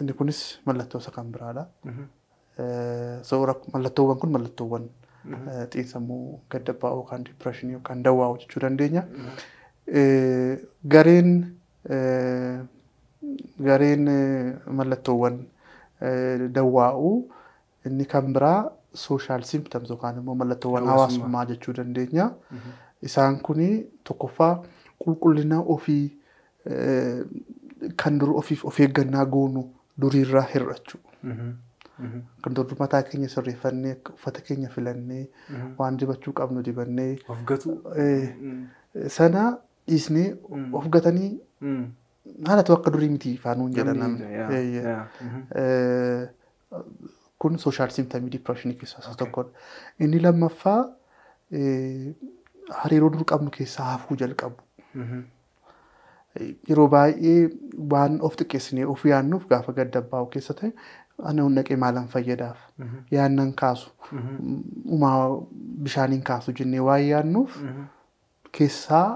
Inni kunis mallattoo isa kan biraadha. Mallattoowwan kun mallattoowwan xiinsammuu gaddabbaa yookaan diipireeshinii yookaan dawwaa jechuu dandeenya. Gareen mallattoowwan dawwaa'uu inni kan biraa social symptoms yookaan immoo mallattoowwan hawaasummaa jechuu dandeenya. Isaan kuni tokkoffaa qulqullina ofii kan dur ofiif of eeggannaa goonu duriirraa hir'achuu. Kan dur mataa keenya sirreeffannee uffata keenya filannee waan dibachuu qabnu dibannee of gatu sana dhiisnee of gatanii haalatu akka durii miti faanuun jedhan kun social symptom depression keessaa isa tokkodha. Inni lammaffaa hariiroo dur qabnu keessaa hafuu jalqabu. Yeroo baay'ee waan of xiqqeessinee of yaannuuf gaafa gaddabbaa keessa ta'e ani hundaqee maalan fayyadaaf yaannan kaasu umaa bishaaniin kaasu jennee waan yaannuuf keessaa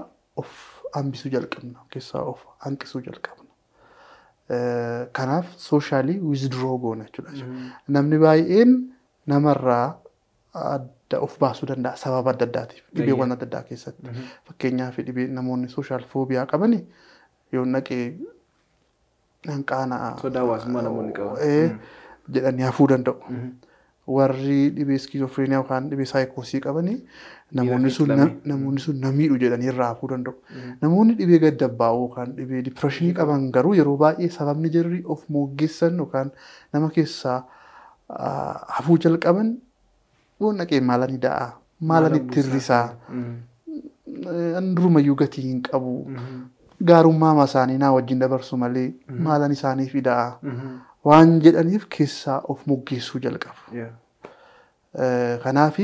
of hambisuu jalqabna keessaa of hanqisuu jalqabna. Kanaaf socially withdraw goona jechuudha. Namni baay'een namarraa adda of baasuu danda'a sababa adda addaatiif dhibeewwan adda addaa keessatti. Fakkeenyaaf dhibee namoonni social phobia qabani yoo naqee hanqaana sodaa hawaasummaa namoonni qaban jedhanii hafuu danda'u. Warri dhibee skizofreeniyaa yookaan dhibee saayikoosii qabanii namoonni sun namiidhu jedhanii irraa hafuu danda'u. Namoonni dhibee gaddabbaa yookaan dhibee diipireeshinii qaban garuu yeroo baay'ee sababni jirri of moggeessan yookaan nama keessaa hafuu jalqaban waan naqee maalani da'a maalani tirrisaa andurumayyuu gatii hin qabu. Gaarummaa isaanii naa wajjin dabarsu malee maalan isaanii fidaa waan jedhaniif keessaa of moggeessuu jalqabu. Kanaaf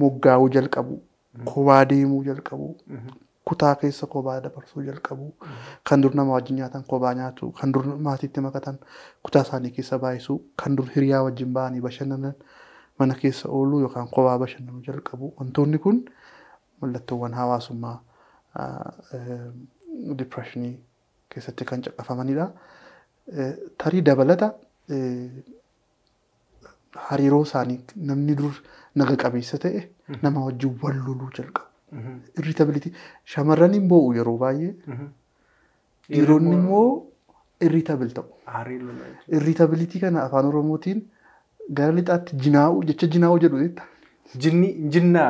moggaa'uu jalqabu, kophaa deemuu jalqabu, kutaa keessa kophaa dabarsuu jalqabu, kan dur nama wajjin nyaatan kophaa nyaatu, kan dur maatiitti makatan kutaa isaanii keessa baay'isuu, kan dur hiriyaa wajjin ba'anii bashannanan mana keessa ooluu yookaan kophaa bashannanuu jalqabu. Wantoonni kun mallattoowwan hawaasummaa depressionii keessatti kan caqafamanidha. Tarii dabalata hariiroo isaanii namni dur naga qabeessa ta'e nama wajjin wal loluu jalqabu. Irritability shamarran hin boo'u yeroo baay'ee. Dhiironni immoo irritable ta'u. Irritability kana afaan Oromootiin gara lixaatti jinaa'u jecha jinaa'u jedhu jeetta. Jinnaa.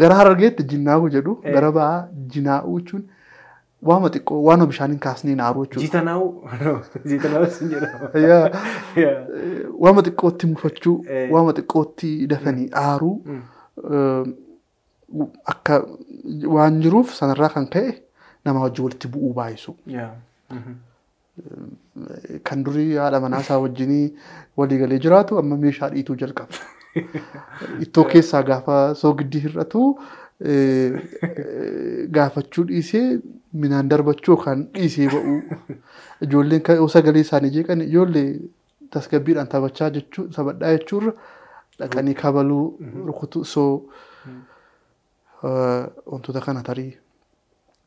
Gara Harargeetti jinaa'u jedhu gara ba'aa jinaa'u jechuun waama xiqqoo waanuma bishaaniin kaasnee naaruu jechuudha. Jiitanaa'u sin jedhama. Waama xiqqootti mufachuu waama xiqqootti dafanii aaruu akka waan jiruuf sanarraa kan ka'e nama wajjin walitti bu'uu baay'isu. Kan durii haadha manaasaa wajjinii walii galee jiraatu amma meeshaa dhiituu jalqaba. Ittoo keessaa gaafa soogiddi hir'atu gaafachuu dhiisee minaan darbachuu kan dhiisee ba'uu. Ijoolleen kan sagalee isaanii jeeqan ijoollee tasgabbiidhaan taphachaa taphadhaa jechuurra dhaqanii kabaluu rukutu wantoota kana tarii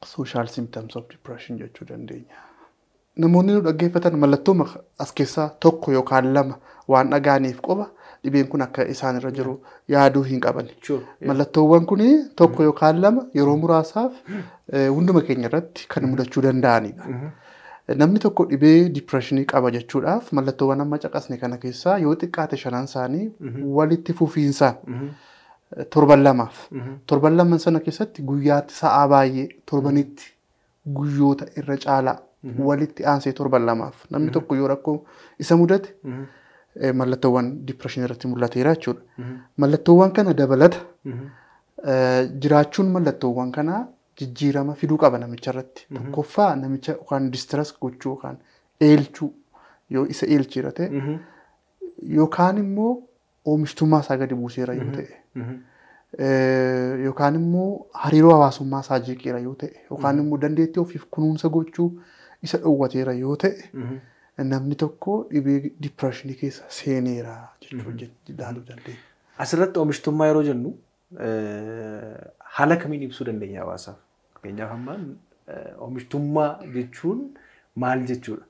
social symptoms of depression jechuu dandeenya. Namoonni nu dhaggeeffatan mallattoo as keessaa tokko yookaan lama waan dhagaaniif qofa dhibeen kun akka isaan irra jiru yaaduu hin qaban. Mallattoowwan kun tokko yookaan lama yeroo muraasaaf hunduma keenya irratti kan mudachuu danda'anidha. Namni tokko dhibee depressionii qaba jechuudhaaf mallattoowwan amma caqasne kana keessaa yoo xiqqaate 5 isaanii walitti fufiinsaan torban lamaaf. Torban lamaan sana keessatti guyyaatti sa'aa baay'ee torbanitti guyyoota irra caalaa walitti aansee torban lamaaf namni tokko yoo rakkoo isa mudate mallattoowwan depressionii irratti mul'ateera jechuudha. Mallattoowwan kana dabalata jiraachuun mallattoowwan kana jijjiirama fiduu qaba namicha irratti. Tokkoffaa namicha yookaan distress gochuu yookaan eelchuu yoo isa eelcheera ta'e yookaan immoo oomishtummaa isaa gadi buuseera yoo ta'e yookaan immoo hariiroo hawaasummaa isaa jeeqeera yoo ta'e yookaan immoo dandeettii ofiif kunuunsa gochuu isa dhowwateera yoo ta'e namni tokko dhibee depressionii keessa seeneera jechuun ilaaluu dandeenya. Asirratti oomishtummaa yeroo jennu haala kamiin ibsuu dandeenya hawaasaaf? Fakkeenyaaf ammaan oomishtummaa jechuun maal jechuudha?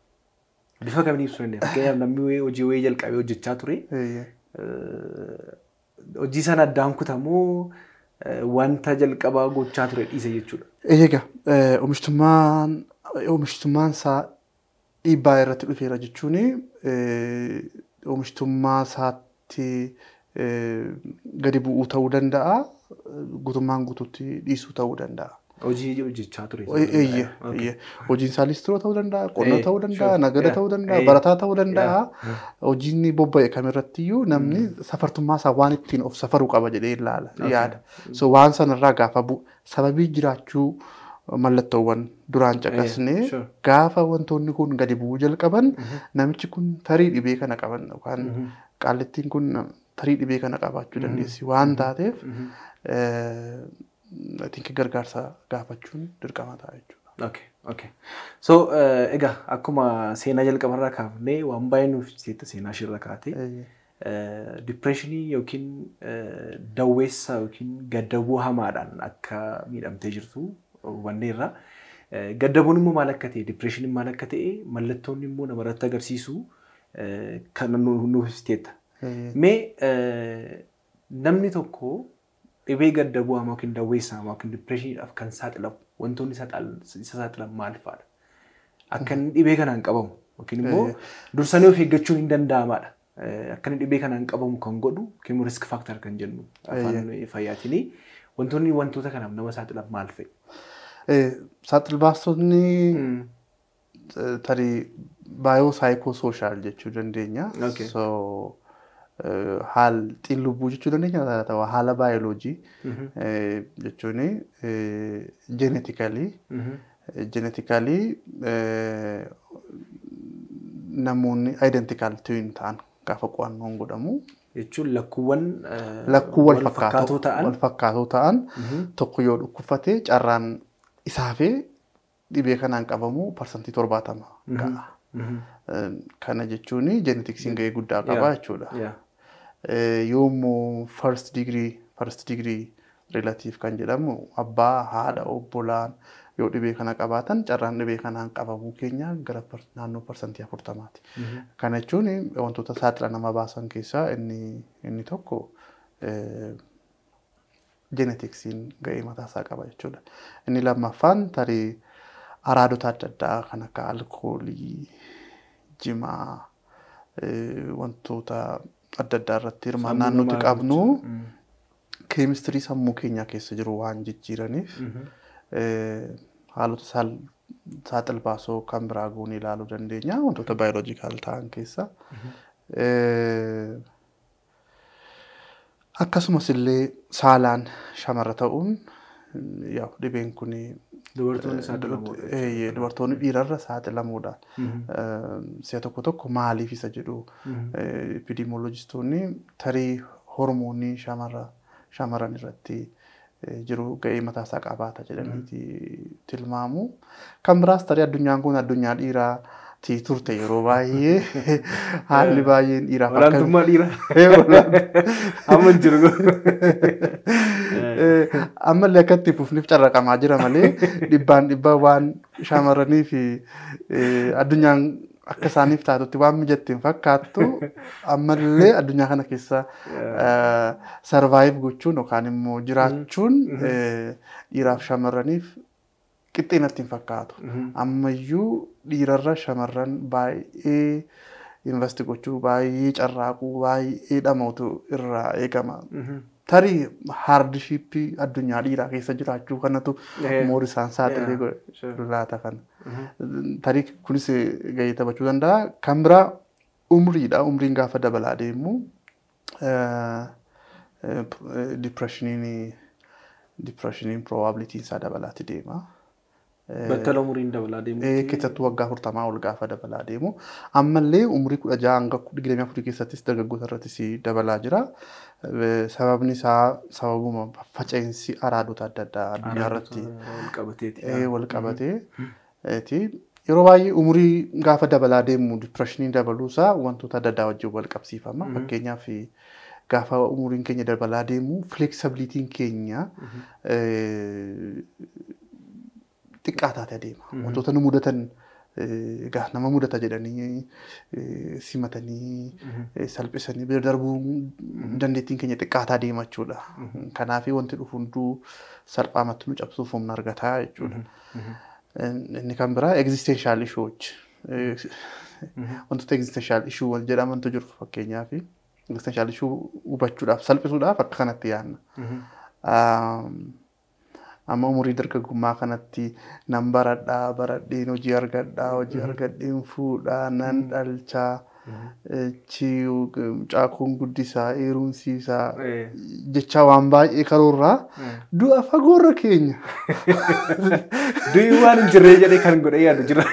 Bifa kamiin ibsuu dandeenya? Fakkeenyaaf namni hojii wayii jalqabee hojjechaa ture. Hojii sana addaan kutamoo wanta jalqabaa gochaa ture dhiise jechuudha. Egaa oomishtummaan isaa dhiibbaa irratti dhufeera jechuun oomishtummaa isaatti gadi bu'uu ta'uu danda'a. Guutummaan guutuutti dhiisuu ta'uu danda'a. Hojii hojjechaa ture. Hojiin isaa liistiroo ta'uu danda'a, qonna ta'uu danda'a, nagada ta'uu danda'a, barataa ta'uu danda'a. Hojiin bobba'e kamirrattiyyuu namni safartummaa isaa waan ittiin of safaruu qaba jedhee ilaala yaada. So waan sanarraa gaafa bu'u sababii jiraachuu mallattoowwan duraan caqasnee gaafa wantoonni kun gadi bu'uu jalqaban namichi kun tarii dhibee kana qaban yookaan qaallittiin kun tarii dhibee kana qabaachuu dandeessi waan taateef I think gargaarsa gaafachuun dirqama ta'a jechuudha. Okay. So egaa akkuma seenaa jalqabarraa kaafnee waan baay'ee nuuf ibsite seenaa ishirra kaate depressionii yookiin dawweessa yookiin gaddabuu hamaadhaan akka miidhamtee jirtu hubanneerra. Gaddabuun immoo maal akka ta'e depressioniin maal akka ta'e mallattoonni immoo namarratti agarsiisu kan nuuf ibsiteetta. Mee namni tokko dhibee gaddabuu hamaa yookiin dawweessa hamaa yookiin depressioniidhaaf kan saaxilamu wantoonni isa saaxilan maal fa'aadha? Akka inni dhibee kanaan qabamu yookiin immoo dursanii of eeggachuun hin danda'amaadha. Akka inni dhibee kanaan qabamu kan godhu yookiin risk factor kan jennu afaan fayyaatiin wantoota kanaaf nama saaxilan maal fa'i? Saaxilbaastonni tarii baayoosaayikoosooshal jechuu dandeenya. Haal xiinlubbuu jechuu dandeenya haala baayoloojii jechuun jeeneetikalii namoonni identical twin ta'an gaafa qo'annoon godhamu jechuun lakkuuwwan wal fakkaatoo ta'an tokko yoo dhukkubsate carraan isaafee dhibee kanaan qabamu parsantii 70 ga'a. Kana jechuun jeenetiksiin gahee guddaa qaba jechuudha. Yoommoo first degree relative kan jedhamu abbaa haadha obbolaan yoo dhibee kana qabaatan carraan dhibee kanaan qabamuu keenya gara naannoo parsantii 40ti. Kana jechuun wantoota saaxila nama baasan keessaa inni tokko jeenetiksiin gahee mataasaa qaba jechuudha. Inni lammaffaan tarii araadota adda addaa kan akka alkoolii, jimaa, wantoota adda addaa irratti hirmaannaan nuti qabnu keemistirii sammuu keenyaa keessa jiru waan jijjiiraniif haalota saaxil baasoo kan biraa goonee ilaaluu dandeenya wantoota baayoloojikaal ta'an keessa. Akkasumas illee saalaan shamarra ta'uun dhibeen kun dubartoonni dhiirarra saaxilamuudha. Si'a tokko tokko maaliif isa jedhu epidemiolojistoonni tarii hormoonii shamarran irratti jiru ga'ee mataasaa qabaata jedhaniiti tilmaamu. Kan biraas tarii addunyaan kun addunyaa dhiiraa turte yeroo baay'ee haalli baay'een dhiiraaf akka olaantummaa dhiiraa amma hin jiru. Ammallee akka itti fufniif carraqamaa jira malee dhibbaan dhibba waan shamarranii fi addunyaan akka isaaniif taatutti waan mijatteen fakkaattu ammallee addunyaa kana keessa sarvaayiv gochuun yookaan immoo jiraachuun dhiiraaf shamarraniif qixxeenatti hin fakkaatu. Ammayyuu dhiirarra shamarran baay'ee investi gochuu baay'ee carraaquu baay'ee dhamootu irraa eegama. Tarii haardishiippii addunyaa dhiiraa keessa jiraachuu kanatu moora isaan saaxilee laata kana. Tarii kunis gahee taphachuu danda'a. Kan biraa umriidha. Umriin gaafa dabalaa deemu dipireeshiniin probabilitiin isaa dabalaatti deema. Battala umriin dabalaa deemu. Keessattuu waggaa 40 ol gaafa dabalaa deemu. Ammallee umrii 16 hanga 24 keessattis dargaggoota irrattis dabalaa jira. Sababni isaa sababuma faca'insi araadota adda addaa addunyaa irratti wal qabateeti. Yeroo baay'ee umrii gaafa dabalaa deemu dipireeshiniin dabaluusaa wantoota adda addaa wajjin wal qabsiifama. Fakkeenyaaf gaafa umriin keenya dabalaa deemu fleksibilitiin keenya xiqqaa taate adeema. Wantoota nu mudatan nama mudata jedhanii simatanii salphisanii bira darbuu dandeettiin keenya xiqqaataa deema jechuudha. Kanaaf wanti dhufu hunduu salphaamatti nu cabsuuf humna argataa jechuudha. Inni kan biraa existential issues wantoota existential issue wal jedhamantu jiru fakkeenyaaf existential issue hubachuudhaaf salphisuudhaaf akka kanatti yaadna. Amma umurii dargaggummaa kanatti nan baradheen hojii argadheen fuudhaa nan dhalchaa caakuun guddisaa heerumsiisaa jechaa waan baay'ee karoorraa du'a fagoorra keenya. Du'i waan hin jirre jedhee kan godhee yaadu jira.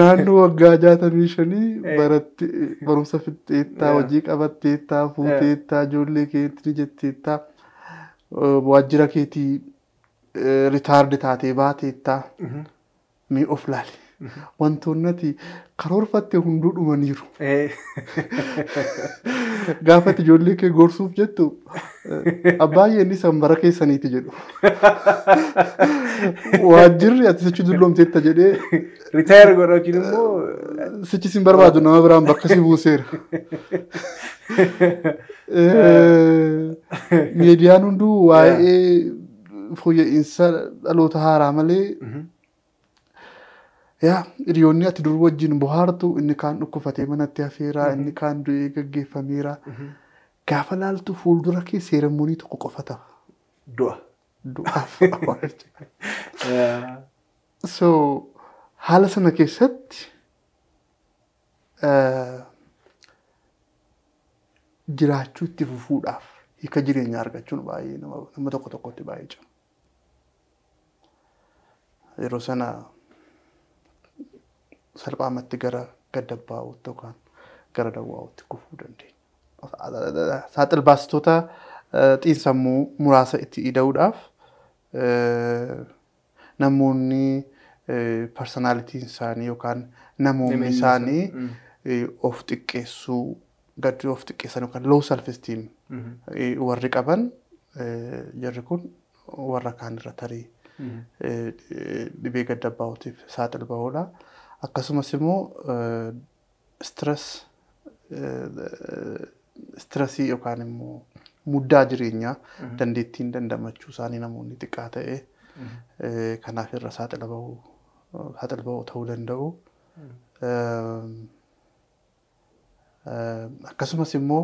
Naannoo waggaa 65 baratti barumsa fixxeettaa hojii qabatteettaa fuuteettaa ijoollee keetti jetteettaa waajjira keetii ritaardi taatee baateettaa mee of laali. Wantoonni karoorfatte hunduu dhumaniiru. Gaafa ijoollee kee gorsuuf jettu abbaayyee inni sanbara keessaniiti jedhu. Waajjirri ati sichi dulloomteetta jedhee ritaayir godha yookiin immoo sichi sin barbaadu nama biraan bakka si buuseera. Miidiyaan hunduu waa'ee fooyya'insa dhaloota haaraa malee hiriyoonni ati dur wajjin bohaartu inni kaan dhukkufatee manatti hafeera inni kaan du'ee gaggeeffameera. Gaafa laaltu fuuldura kee seeramoonii tokko qofa ta'a. Du'aaf. So haala sana keessatti jiraachuu itti fufuudhaaf hiika jireenyaa argachuun baay'ee nama tokkotti baay'ee cima. Yeroo sana salphaamatti gara gaddabbaa'uutti yookaan gara dawwaa'uutti kufuu dandeenya. Saaxil baastoota xiinsammuu muraasa itti ida'uudhaaf namoonni personaalitiin isaanii yookaan namoonni isaanii of xiqqeessuu gadi of xiqqeessan yookaan low self esteem warri qaban jarri kun warra kaan irra tarii dhibee gaddabbaa'uutiif saaxil bahuudha. Akkasumas immoo stressii yookaan immoo muddaa jireenyaa dandeettiin dandamachuu isaanii namoonni xiqqaa ta'e kanaaf irra saaxila bahuu saaxilba'oo ta'uu danda'u. Akkasumas immoo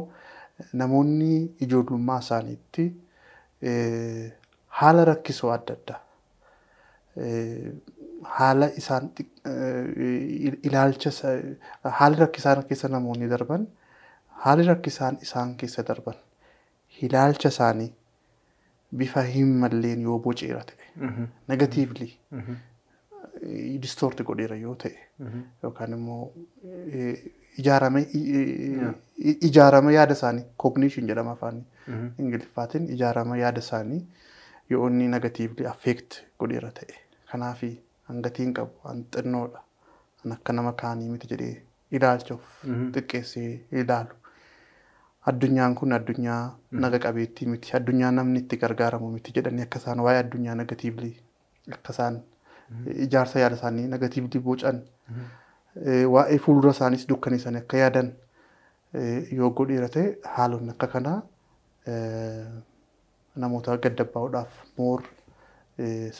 namoonni ijoollummaa isaaniitti haala rakkisoo adda addaa haala isaan ilaalcha haalli rakkisaan keessa namoonni darban haalli rakkisaan isaan keessa darban ilaalcha isaanii bifa hin malleen yoo boceera ta'e negatiivli distorti godheera yoo ta'e yookaan immoo ijaarama yaada isaanii cognition jedhama afaan ingiliffaatiin ijaarama yaada isaanii yoo inni negatiivli affect godheera ta'e kanaaf hangatiin qabu an xinnoodha an akka nama kaanii miti jedhee ilaalchuuf xiqqeessee ilaalu. Addunyaan kun addunyaa naga qabeettii miti addunyaa namni itti gargaaramu miti jedhanii akka isaan waa'ee addunyaa negatiivli akka isaan ijaarsa yaada isaanii negatiivli bocan waa'ee fuuldura isaaniis dukkaneessanii akka yaadan yoo godheera ta'e haalonni akka kanaa namoota gaddabbaa'uudhaaf moor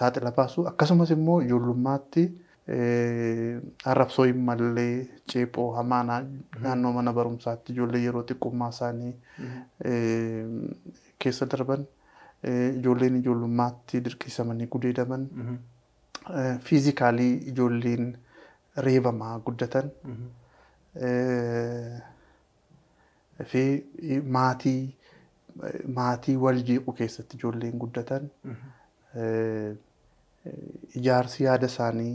saaxila baasu akkasumas immoo ijoollummaatti arrabsoo hin mallee ceephoo hamaa naannoo mana barumsaatti ijoollee yeroo xiqqummaa isaanii keessa darban ijoolleen ijoollummaatti dirqisiisamanii gudeedaman fiizikaalii ijoolleen reebamaa guddatan fi maatii wal jeequ keessatti ijoolleen guddatan ijaarsi yaada isaanii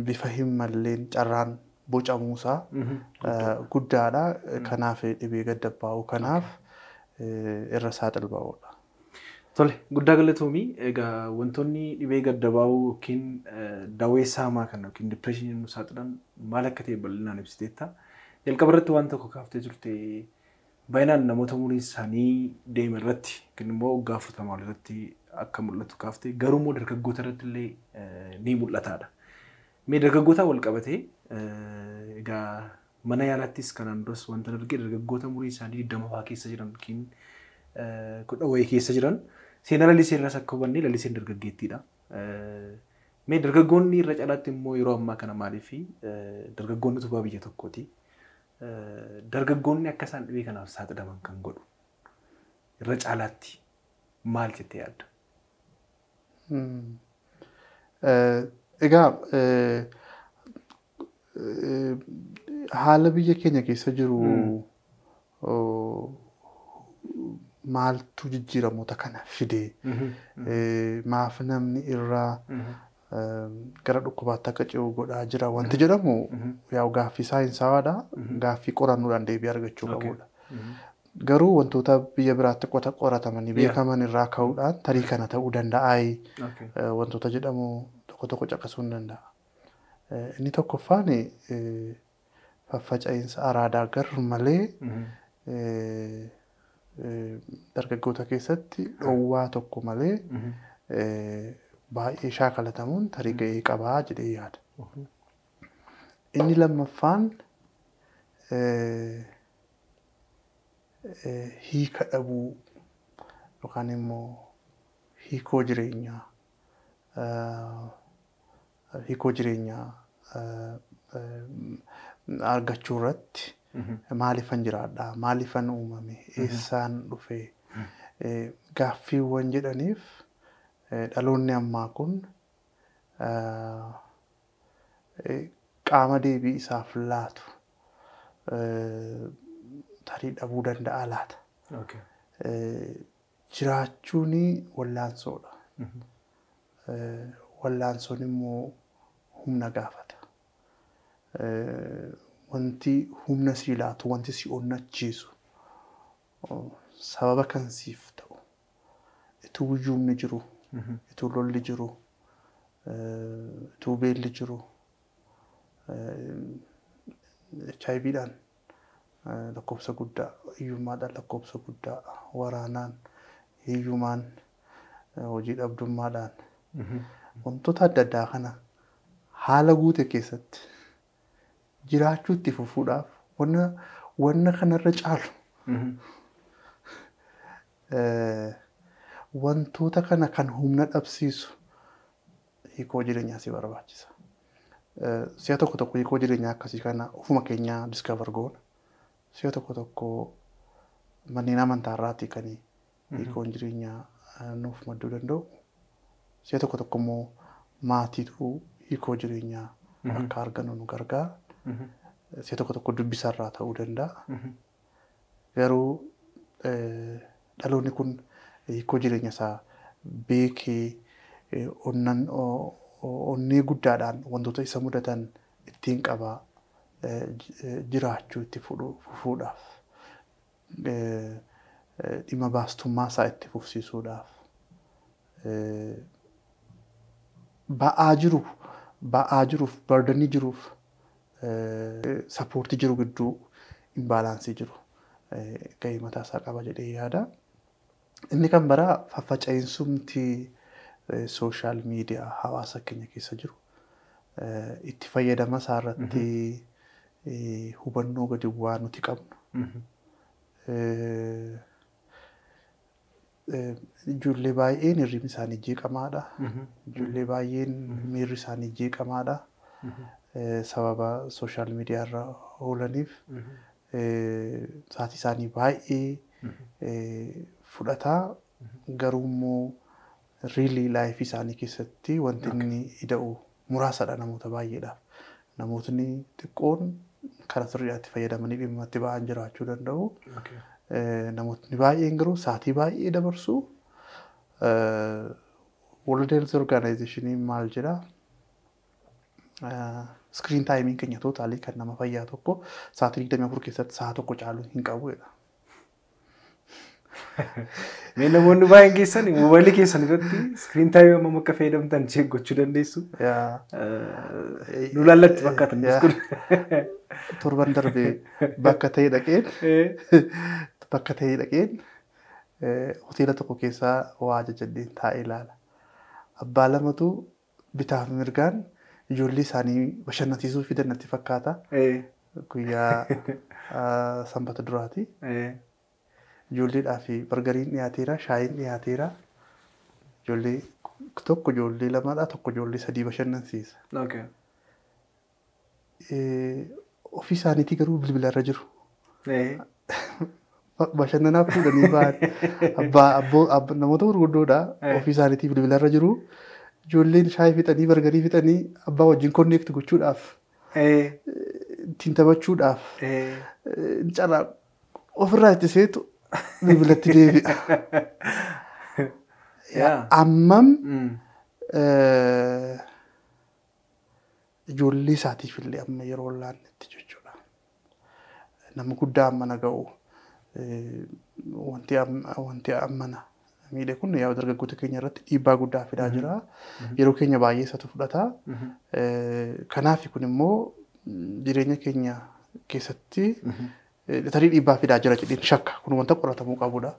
bifa hin malleen carraan bocamuusaa guddaadha. Kanaaf dhibee gaddabbaa'uu kanaaf irra saaxilbaa'uudha. Tole guddaa galatoomii egaa wantoonni dhibee gaddabaa'uu yookiin dawee saamaa kana yookiin dipireeshinii nu saaxilan maal akka ta'e bal'inaan ibsiteetta. Jalqaba irratti waan tokko kaaftee turte baay'inaan namoota umuriin isaanii deeme irratti yookiin immoo waggaa 40 irratti akka mul'atu kaaftee garuu immoo dargaggoota irratti illee ni mul'ataadha. Mee dargaggoota wal qabatee egaa mana yaalaattis kanaan duras wanta argee dargaggoota umuriin isaanii 20 keessa jiran yookiin 10 keessa jiran seenaa lalisee irraas akka hubanne laliseen dargaggeettiidha. Mee dargaggoonni irra caalaatti immoo yeroo ammaa kana maaliif dargaggoonni utubaa biyya tokkooti. Dargaggoonni akka isaan dhibee kanaaf saaxilaman kan godhu irra caalaatti maal jettee yaadda? Egaa haala biyya keenya keessa jiru maaltu jijjiiramoota kana fidee maaf namni irraa gara dhukkubaatti akka ce'u godhaa jira wanti jedhamu yaa gaaffii saayinsawaadha gaaffii qorannoodhaan deebii argachuu qabudha. Garuu wantoota biyya biraatti qoratamanii beekaman irraa ka'uudhaan tarii kana ta'uu danda'a wantoota jedhamu tokko caqasuu hin danda'a. Inni tokkoffaan faffaca'iinsa araadaa garuu malee dargaggoota keessatti dhowwaa tokko malee baay'ee shaakalatamuun tarii ga'ee qabaa jedhee yaada. Inni lammaffaan hiika dhabuu yookaan immoo hiikoo jireenyaa argachuu irratti maaliifan jiraadha maaliifan uumame eessaan dhufee gaaffiiwwan jedhaniif dhaloonni ammaa kun qaama deebii isaaf laatu tarii dhabuu danda'a laata. Jiraachuun wallaansoodha. Wallaansoon immoo humna gaafata. Wanti humna sii laatu wanti si onnachiisu sababa kan siif ta'u ituu guyyuumni jiru ituu lolli jiru ituu beelli jiru HIVdhaan lakkoofsa guddaa hiyyummaadhaan lakkoofsa guddaa waraanaan hiyyumaan hojii dhabdummaadhaan wantoota adda addaa kana haala guute keessatti jiraachuu itti fufuudhaaf wanna kanarra caalu wantoota kana kan humna dhabsiisu hiikoo jireenyaa si barbaachisa. Si'a tokko tokko hiikoo jireenyaa akkasii kana ofuma keenyaa diskaavar goona. Si'a tokko tokko manneen amantaa irraatii kan hiikoon jireenyaa nuuf madduu danda'u. Si'a tokko tokko immoo maatiitu hiikoo jireenyaa akka argannu nu gargaara. Si'a tokko tokko dubbisa irraa ta'uu danda'a. Garuu dhaloonni kun hiikoo jireenya isaa beekee onnee guddaadhaan wantoota isa mudatan ittiin qabaa jiraachuu itti fufuudhaaf dhimma baastummaa isaa itti fufsiisuudhaaf ba'aa jiruuf bardanii jiruuf sappoortii jiru gidduu imbaalaansii jiru gahee mataa isaa qaba jedhee yaada. Inni kan biraa faffaca'insumti sooshaal miidiyaa hawaasa keenya keessa jiru itti fayyadama isaa irratti hubannoo gadi bu'aa nuti qabnu. Ijoollee baay'een hirribni isaanii jeeqamaadha. Ijoollee baay'een miirri isaanii jeeqamaadha. Sababa sooshaal miidiyaa irra oolaniif sa'aatii isaanii baay'ee fudhataa garuu immoo riilii laayifii isaanii keessatti wanti inni ida'u muraasadha namoota baay'eedhaaf. Namootni xiqqoon karaa sirriitti fayyadamanii dhimma itti ba'an jiraachuu danda'u. Namootni baay'een garuu sa'aatii baay'ee dabarsu. World Health Organization maal jedhaa? Screen taayimiin keenya tootaalii kan nama fayyaa tokko sa'aatii 24 keessatti sa'a tokko caaluu hin qabu jedha. Mee namoonni baay'een keessan moobaayilii keessan irratti screen taayimii amma akka fayyadamtan check gochuu dandeessu. Nu laallatti fakkaatan kun. Torban darbee bakka ta'ee dhaqeen hoteela tokko keessaa waa ajajadheen taa'ee ilaala. Abbaa lamatu bitaaf mirgaan ijoollee isaanii bashannansiisuu fidan natti fakkaata. Guyyaa sanbata duraati. Ijoolleedhaaf bargariin dhiyaateera, shaayiin dhiyaateera. Ijoollee tokko ijoollee lamadha, tokko ijoollee sadii bashannansiisa. Ofii isaaniitii garuu bilbila irra jiru. Bashannanaaf fuudhanii ba'an. Namoota gurguddoodha. Ofii isaaniitii bilbila irra jiru. Ijoolleen shaayii fixanii bargarii fixanii abbaa wajjin konneekti gochuudhaaf ittiin taphachuudhaaf carraa ofirraa itti seetu bilbilatti deebi'a. Ammam ijoollee isaatiif illee amma yeroo laannetti jechuudha. Nama guddaa ammana ga'u wanti ammana miidhe kun yaa dargaggoota keenya irratti dhiibbaa guddaa fidaa jira. Yeroo keenya baay'ee isatu fudhata. Kanaaf kun immoo jireenya keenya keessatti tarii dhiibbaa fidaa jira jedheen shakka. Kun wanta qoratamuu qabudha.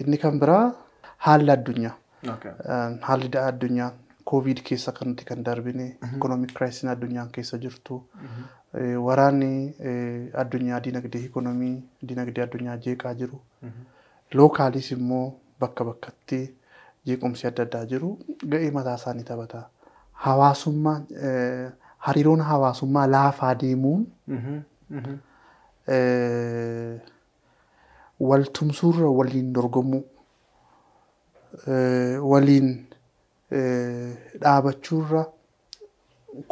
Inni kan biraa haalli addunyaa. Haalli addunyaa COVID keessa kan nuti kan darbine, economic crisis addunyaan keessa jirtu, waraanni addunyaa dinagdee ikonomii dinagdee addunyaa jeeqaa jiru. Lookaalis immoo bakka bakkatti jeequmsi adda addaa jiru ga'ee mataa isaanii taphata. Hawaasummaan hariiroon hawaasummaa laafaa deemuun waltumsuurra waliin dorgomuu waliin dhaabachuurra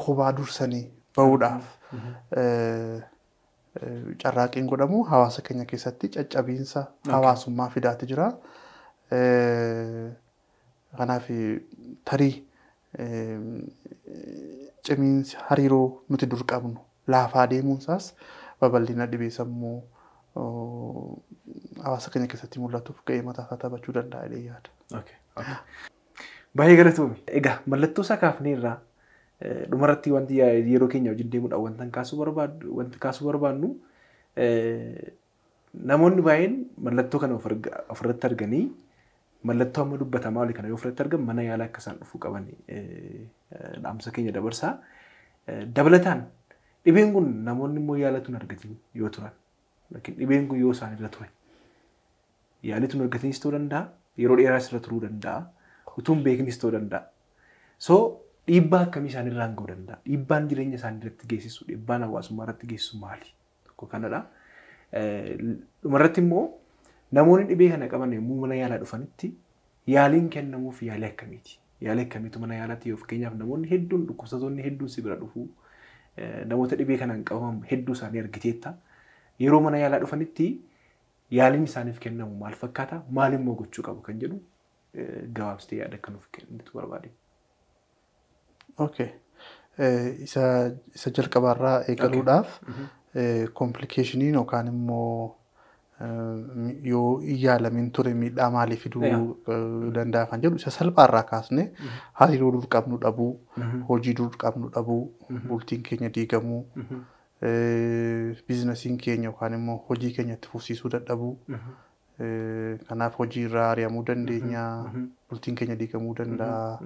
kophaa dursanii bahuudhaaf carraaqiin godhamu hawaasa keenya keessatti caccabiinsa hawaasummaa fidaati jira. Kanaaf tarii cimiinsi hariiroo nuti dur qabnu laafaa deemuunsaas babal'ina dhibee sammuu hawaasa keenya keessatti mul'atuuf ga'ee mataa taphachuu danda'a jedhee yaada. Baay'ee galatoomii. Egaa mallattoo isaa kaafnee irraa dhumarratti wanti yeroo keenya wajjin deemuudhaan wanti kaasuu barbaannu namoonni baay'een mallattoo kana ofirratti arganii mallattoo amma dubbatamaa olii kana yoo ofirratti argan mana yaalaa akka isaan dhufuu qaban dhaamsa keenya dabarsaa. Dabalataan dhibeen kun namoonni immoo yaalatu hin argatin yoo turan yookiin dhibeen kun yoo isaan irra ture yaalitu hin argatinis ta'uu danda'a yeroo dheeraas irra turuu danda'a. utuun beeknis ta'uu danda'a. So dhiibbaa akkamii isaan irraan ga'uu danda'a? Dhiibbaan jireenya isaanii irratti geessisu, dhiibbaan hawaasummaa irratti geessisu maali? Tokko kanadha. Dhumarratti immoo namoonni dhibee kana qaban yommuu mana yaalaa dhufanitti yaaliin kennamuuf yaalii akkamiiti? Yaalii akkamiitu mana yaalaatti yoo fakkeenyaaf namoonni hedduun dhukkubsattoonni hedduun si bira dhufu namoota dhibee kanaan qabaman hedduu isaanii argiteetta. Yeroo mana yaalaa dhufanitti yaaliin isaaniif kennamu maal fakkaata? Maal immoo gochuu qabu kan jedhu gabaabsitee yaada akka nuuf kennitu barbaade. Okay. Isa jalqabaarraa eegaluudhaaf komplikeeshiniin yookaan immoo yoo yaalamin ture miidhaa maalii fiduu danda'a kan jedhu isa salphaarraa kaasne hariiroo dur qabnu dhabuu, hojii dur qabnu dhabuu, bultiin keenya diigamuu, biizinasiin keenya yookaan immoo hojii keenya itti fufsiisuu dadhabuu, kanaaf hojii irraa ari'amuu dandeenya, bultiin keenya diigamuu danda'a,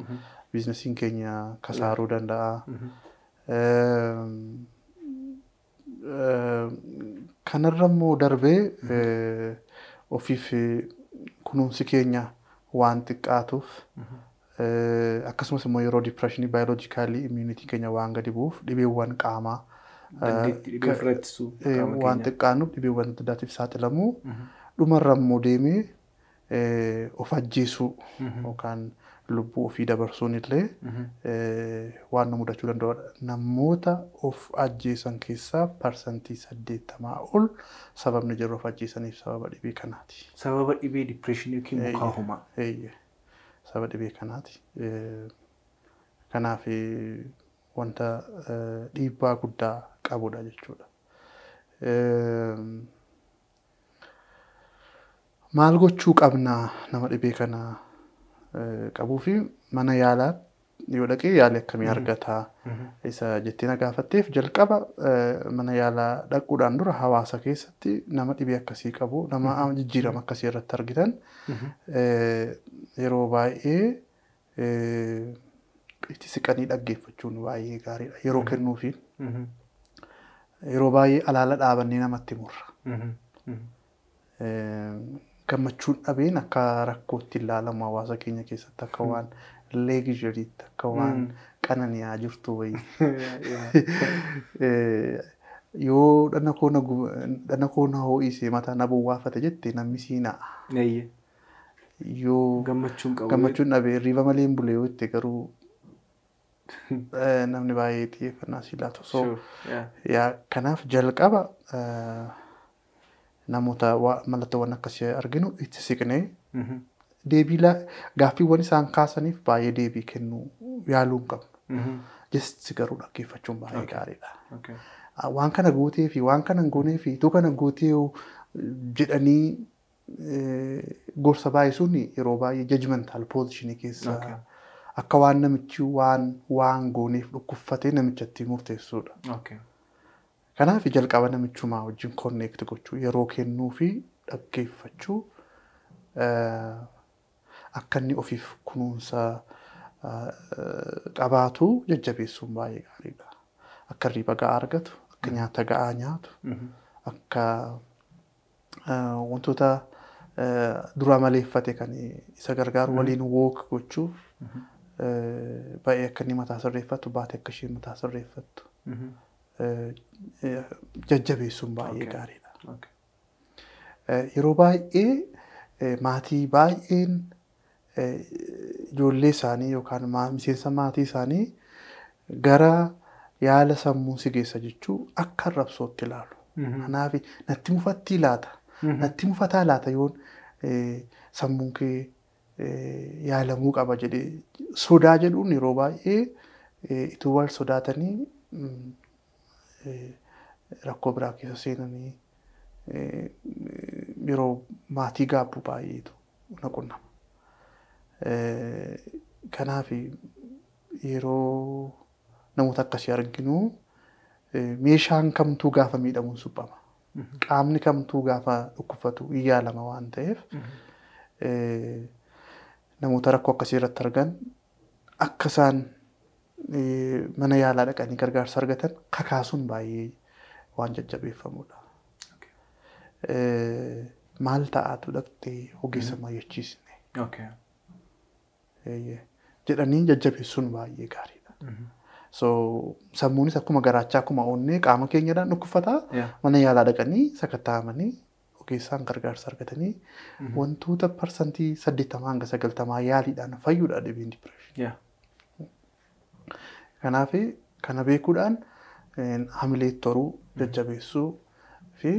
biizinasiin keenya kasaaruu danda'a. Kanarra immoo darbee ofiif kunuunsi keenya waan xiqqaatuuf akkasumas immoo yeroo dipireeshinii baayoloojikaalii immuunitii keenya waan gadi bu'uuf dhibeewwan qaamaa waan xiqqaanuuf dhibeewwan adda addaatiif saaxilamuu dhumarra immoo deemee of ajjeesuu yookaan lubbuu ofii dabarsuun illee waan nu mudachuu danda'udha. Namoota of ajjeesan keessaa parsantii 80 ol sababni jiru of ajjeesaniif sababa dhibee kanaati. Sababa dhibee dipireeshinii yookiin mukaa homaa. Sababa dhibee kanaati. Kanaaf wanta dhiibbaa guddaa qabudha jechuudha. Maal gochuu qabna nama dhibee kana qabuu fi mana yaalaa yoo dhaqee yaalii akkamii argataa isa jettee na gaafatteef jalqaba mana yaalaa dhaquudhaan dura hawaasa keessatti nama dhibee akkasii qabu nama jijjiirama akkasii irratti argitan yeroo baay'ee itti siqanii dhaggeeffachuun baay'ee gaariidha. Yeroo kennuufiin yeroo baay'ee alaala dhaabannee namatti murra. Gammachuun dhabeen akka rakkootti ilaalamu hawaasa keenya keessatti akka waan leegizhariitti akka waan qanani'aa jirtu wayii. Yoo dhana koona ho'isee mataa na buwwaafate jette namni siinaa. Yoo gammachuun dhabee riiba malee hin bulee yoo itti garuu namni baay'ee xiyyeeffannaa sii laatu. Kanaaf jalqaba namoota mallattoowwan akkasii arginu itti siqnee deebii gaaffiiwwan isaan kaasaniif baay'ee deebii kennuu yaaluun qabnu. Jesti garuu dhaggeeffachuun baay'ee gaariidha. Waan kana gootee fi waan kana hin goonee fi ituu kana gootee jedhanii gorsa baay'isuun yeroo baay'ee jajmentaal poozishinii keessa akka waan namichi waan gooneef dhukkubfatee namichatti murteessuudha. Kanaaf jalqaba namichumaa wajjin konneekti gochuu yeroo kennuu fi dhaggeeffachuu akka inni ofiif kunuunsa qabaatu jajjabeessuun baay'ee gaariidha. Akka hirriba ga'aa argatu, akka nyaata ga'aa nyaatu, akka wantoota dura maleeffate kan isa gargaaru waliin wook gochuuf baay'ee akka inni mataa sirreeffatu, baatee akka isheen mataa sirreeffattu. Jajjabeessuun baay'ee gaariidha. Yeroo baay'ee maatii baay'een ijoollee isaanii yookaan miseensa maatii isaanii gara yaala sammuu si geessa jechuu akka arrabsootti ilaalu. Kanaaf natti mufattii laata? Natti mufataa laata yoon sammuun kee yaalamuu qaba jedhee sodaa jedhuun yeroo baay'ee ituu wal sodaatanii rakkoo biraa keessa seenanii yeroo maatii gaabbuu baay'eetu naqunnama. Kanaaf yeroo namoota akkasii arginu meeshaan kamtuu gaafa miidhamuun suphama. Qaamni kamtuu gaafa dhukkubfatu hin yaalama waan ta'eef namoota rakkoo akkasii irratti argan akka isaan mana yaalaa dhaqanii gargaarsa argatan kakaasuun baay'ee waan jajjabeeffamudha. Maal ta'aatu dhaqxee ogeessa mari'achiisne. jedhanii jajjabeessuun baay'ee gaariidha. So sammuunis akkuma garaachaa akkuma onnee qaama keenyadhaan dhukkubfataa mana yaalaa dhaqanii sakatta'amanii ogeessaan gargaarsa argatanii wantoota parsantii 80 hanga 90 yaaliidhaan fayyuudha dhibeen dipireeshinii. Kanaaf kana beekuudhaan hamilee toruu jajjabeessuu fi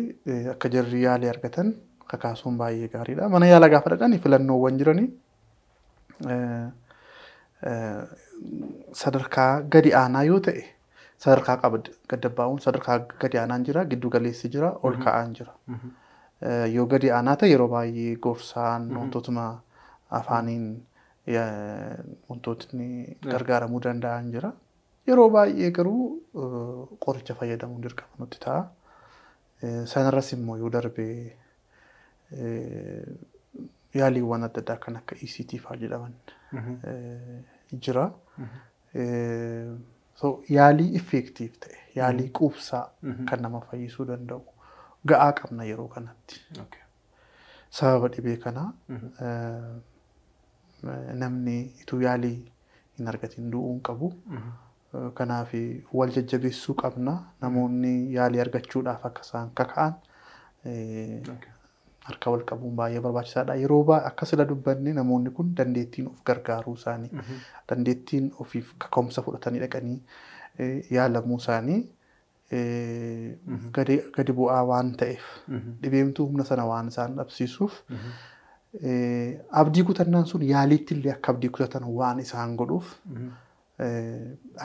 akka jarri yaalii argatan kakaasuun baay'ee gaariidha. Mana yaalaa gaafa dhaqanii filannoowwan jiranii sadarkaa gadi aanaa yoo ta'e sadarkaa gadabbaa'uun sadarkaa gadi aanaan jira, giddu galeessi jira, ol ka'aan jira. Yoo gadi aanaa ta'e yeroo baay'ee gorsaan wantootuma afaaniin wantootni gargaaramuu danda'an jira. Yeroo baay'ee garuu qoricha fayyadamuun dirqama nutti ta'a. Sanarras immoo yoo darbee yaaliiwwan adda addaa kan akka ECT fa'aa jedhaman jira. So yaalii effektiif ta'e yaalii quubsaa kan nama fayyisuu danda'u ga'aa qabna yeroo kanatti. Sababa dhibee kanaa namni ituu yaalii hin argatin du'uu hin qabu. Kanaaf wal jajjabeessuu qabna. Namoonni yaalii argachuudhaaf akka isaan kaka'an harka wal qabuun baay'ee barbaachisaadha. Yeroo akka sila dubbanne namoonni kun dandeettiin of gargaaruu isaanii, dandeettiin ofiif kaka'umsa fudhatanii dhaqanii yaalamuu isaanii gadi bu'aa waan ta'eef dhibeemtuu humna sana waan isaan dhabsiisuuf abdii kutannaan sun yaaliitti illee akka abdii kutatan waan isaan godhuuf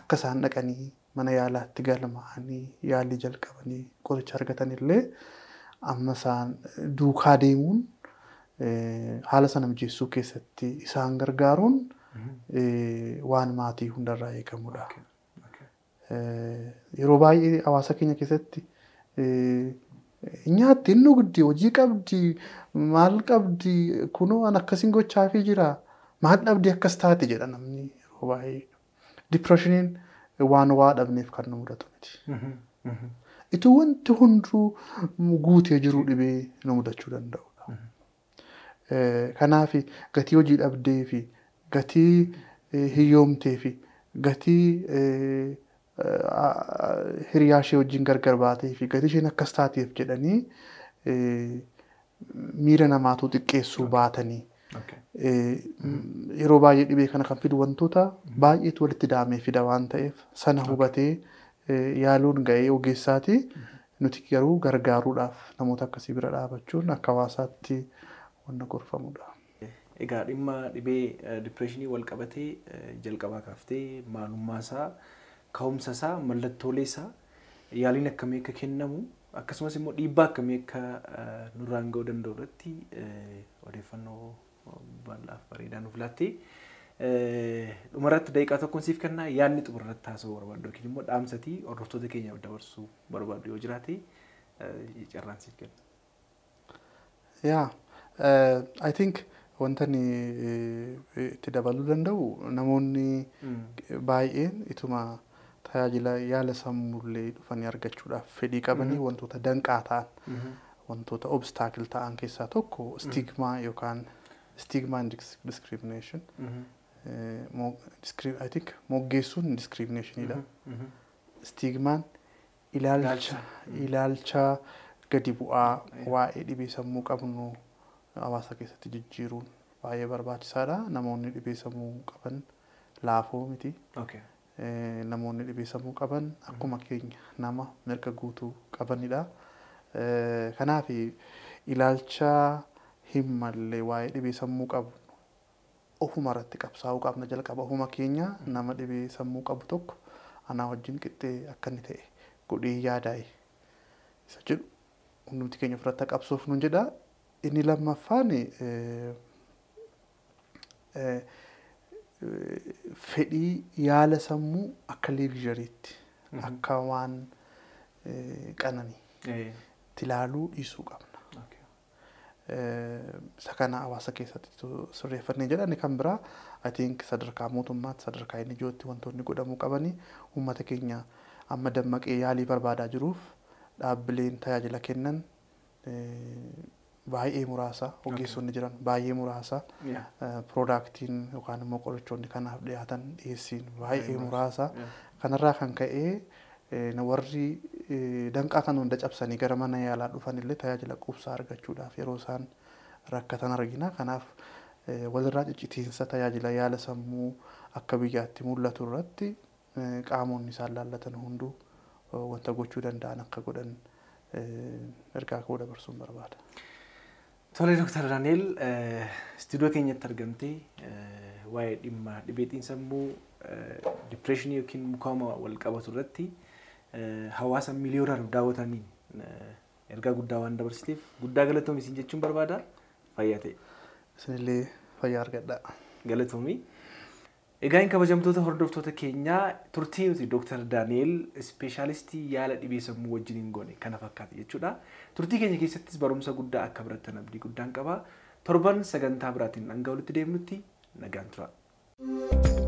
akka isaan dhaqanii mana yaalaatti galmaa'anii yaalii jalqabanii qoricha argatan illee amma isaan duukaa deemuun haala sana mijeessuu keessatti isaan gargaaruun waan maatii hundarraa eegamudha. Yeroo baay'ee hawaasa keenya keessatti nyaatti inni guddi hojii qabdi maal qabdi kunoo an akkasiin gochaafii jira maal dhabdi akkas taate jedha namni yeroo baay'ee. Dipireeshiniin waan waa dhabneef kan nu mudatu miti. Ituu wanti hunduu guutee jiru dhibee nu mudachuu danda'udha. Kanaaf gatii hojii dhabdee fi gatii hiyyoomtee fi gatii hiriyaa ishee wajjin gargar baatee fi gatii isheen akkas taateef jedhanii miira namaatu xiqqeessuu baatanii yeroo baay'ee dhibee kana kan fidu wantoota baay'eetu walitti daamee fida waan ta'eef sana hubatee yaaluun ga'ee ogeessaati. Nuti garuu gargaaruudhaaf namoota akkasii bira dhaabachuun akka hawaasaatti wanna gorfamudha. Egaa dhimma dhibee dipireeshinii wal qabatee jalqabaa kaaftee maalummaa isaa, ka'umsa isaa, mallattoolee isaa, yaaliin akkamii akka kennamu akkasumas immoo dhiibbaa akkamii akka nurraan ga'uu danda'u irratti odeeffannoo bal'aaf bareedaa nuuf laattee dhumarratti daqiiqaa tokkoon siif kennaa yaadni xumurratti haasa'uu barbaaddu yookiin immoo dhaamsatii hordoftoota keenyaaf dabarsuu barbaaddu yoo jiraate carraan siif kenna. I think wanta itti dabaluu danda'u namoonni baay'een ituma tajaajila yaala sammullee dhufanii argachuudhaaf fedhii qabanii wantoota danqaa ta'an wantoota obstaakil ta'an keessaa tokko stigmaa yookaan stigma and discrimination. I think moggeessuun discriminationidha. Stigmaan ilaalcha gadi bu'aa waa'ee dhibee sammuu qabnu hawaasa keessatti jijjiiruun baay'ee barbaachisaadha. Namoonni dhibee sammuu qaban laafoo miti. Namoonni dhibee sammuu qaban akkuma keenya nama mirga guutuu qabanidha. Kanaaf ilaalcha hin malle waa'ee dhibee sammuu qabu ofuma irratti qabsaa'uu qabna jalqaba. Ofuma keenya nama dhibee sammuu qabu tokko anaa wajjin qixxee akka inni ta'e godhee yaadaa'e isa jedhu hundumti keenya ofirratti qabsoof nun jedha. Inni lammaffaan fedhii yaala sammuu akka leegzariitti akka waan qananii itti ilaaluu dhiisuu qabna. Isa kana hawaasa keessatti sirreeffannee jedha. Inni kan biraa I think sadarkaa mootummaatti sadarkaa inni ijootti wantoonni godhamuu qabanii uummata keenya amma dammaqee yaalii barbaadaa jiruuf dhaabbileen tajaajila kennan baay'ee muraasa ogeessonni jiran baay'ee muraasa piroodaaktiin yookaan immoo qorichoonni kanaaf dhiyaatan dhiyeessiin baay'ee muraasa kanarraa kan ka'ee warri danqaa kan hunda cabsanii gara mana yaalaa dhufan illee tajaajila quubsaa argachuudhaaf yeroo isaan rakkatan argina. Kanaaf walirraa ciccitiinsa tajaajila yaala sammuu akka biyyaatti mul'atu irratti qaamonni isaan laallatan hunduu wanta gochuu danda'an akka godhan ergaa koo dabarsuun barbaada. Tole Dr. Daani'el istiidiyoo keenyatti argamtee waa'ee dhimma dhibee sammuu dipireeshinii yookiin mukaama wal qabatu irratti hawaasa miliyoonaan daawwataniin ergaa guddaa waan dabarsiteef guddaa galatoomii siin jechuun barbaada. Fayyaa ta'e. Isinillee fayyaa argadhaa. Galatoomii. Egaa hin kabajamtoota hordoftoota keenyaa turtii nuti Dr. Daani'el ispeeshaalistii yaala dhibee sammuu wajjin hin goone kana fakkaata jechuudha. Turtii keenya keessattis barumsa guddaa akka barattan abdii guddaan qaba. Torban sagantaa biraatiin hanga walitti deemnutti nagaan tura.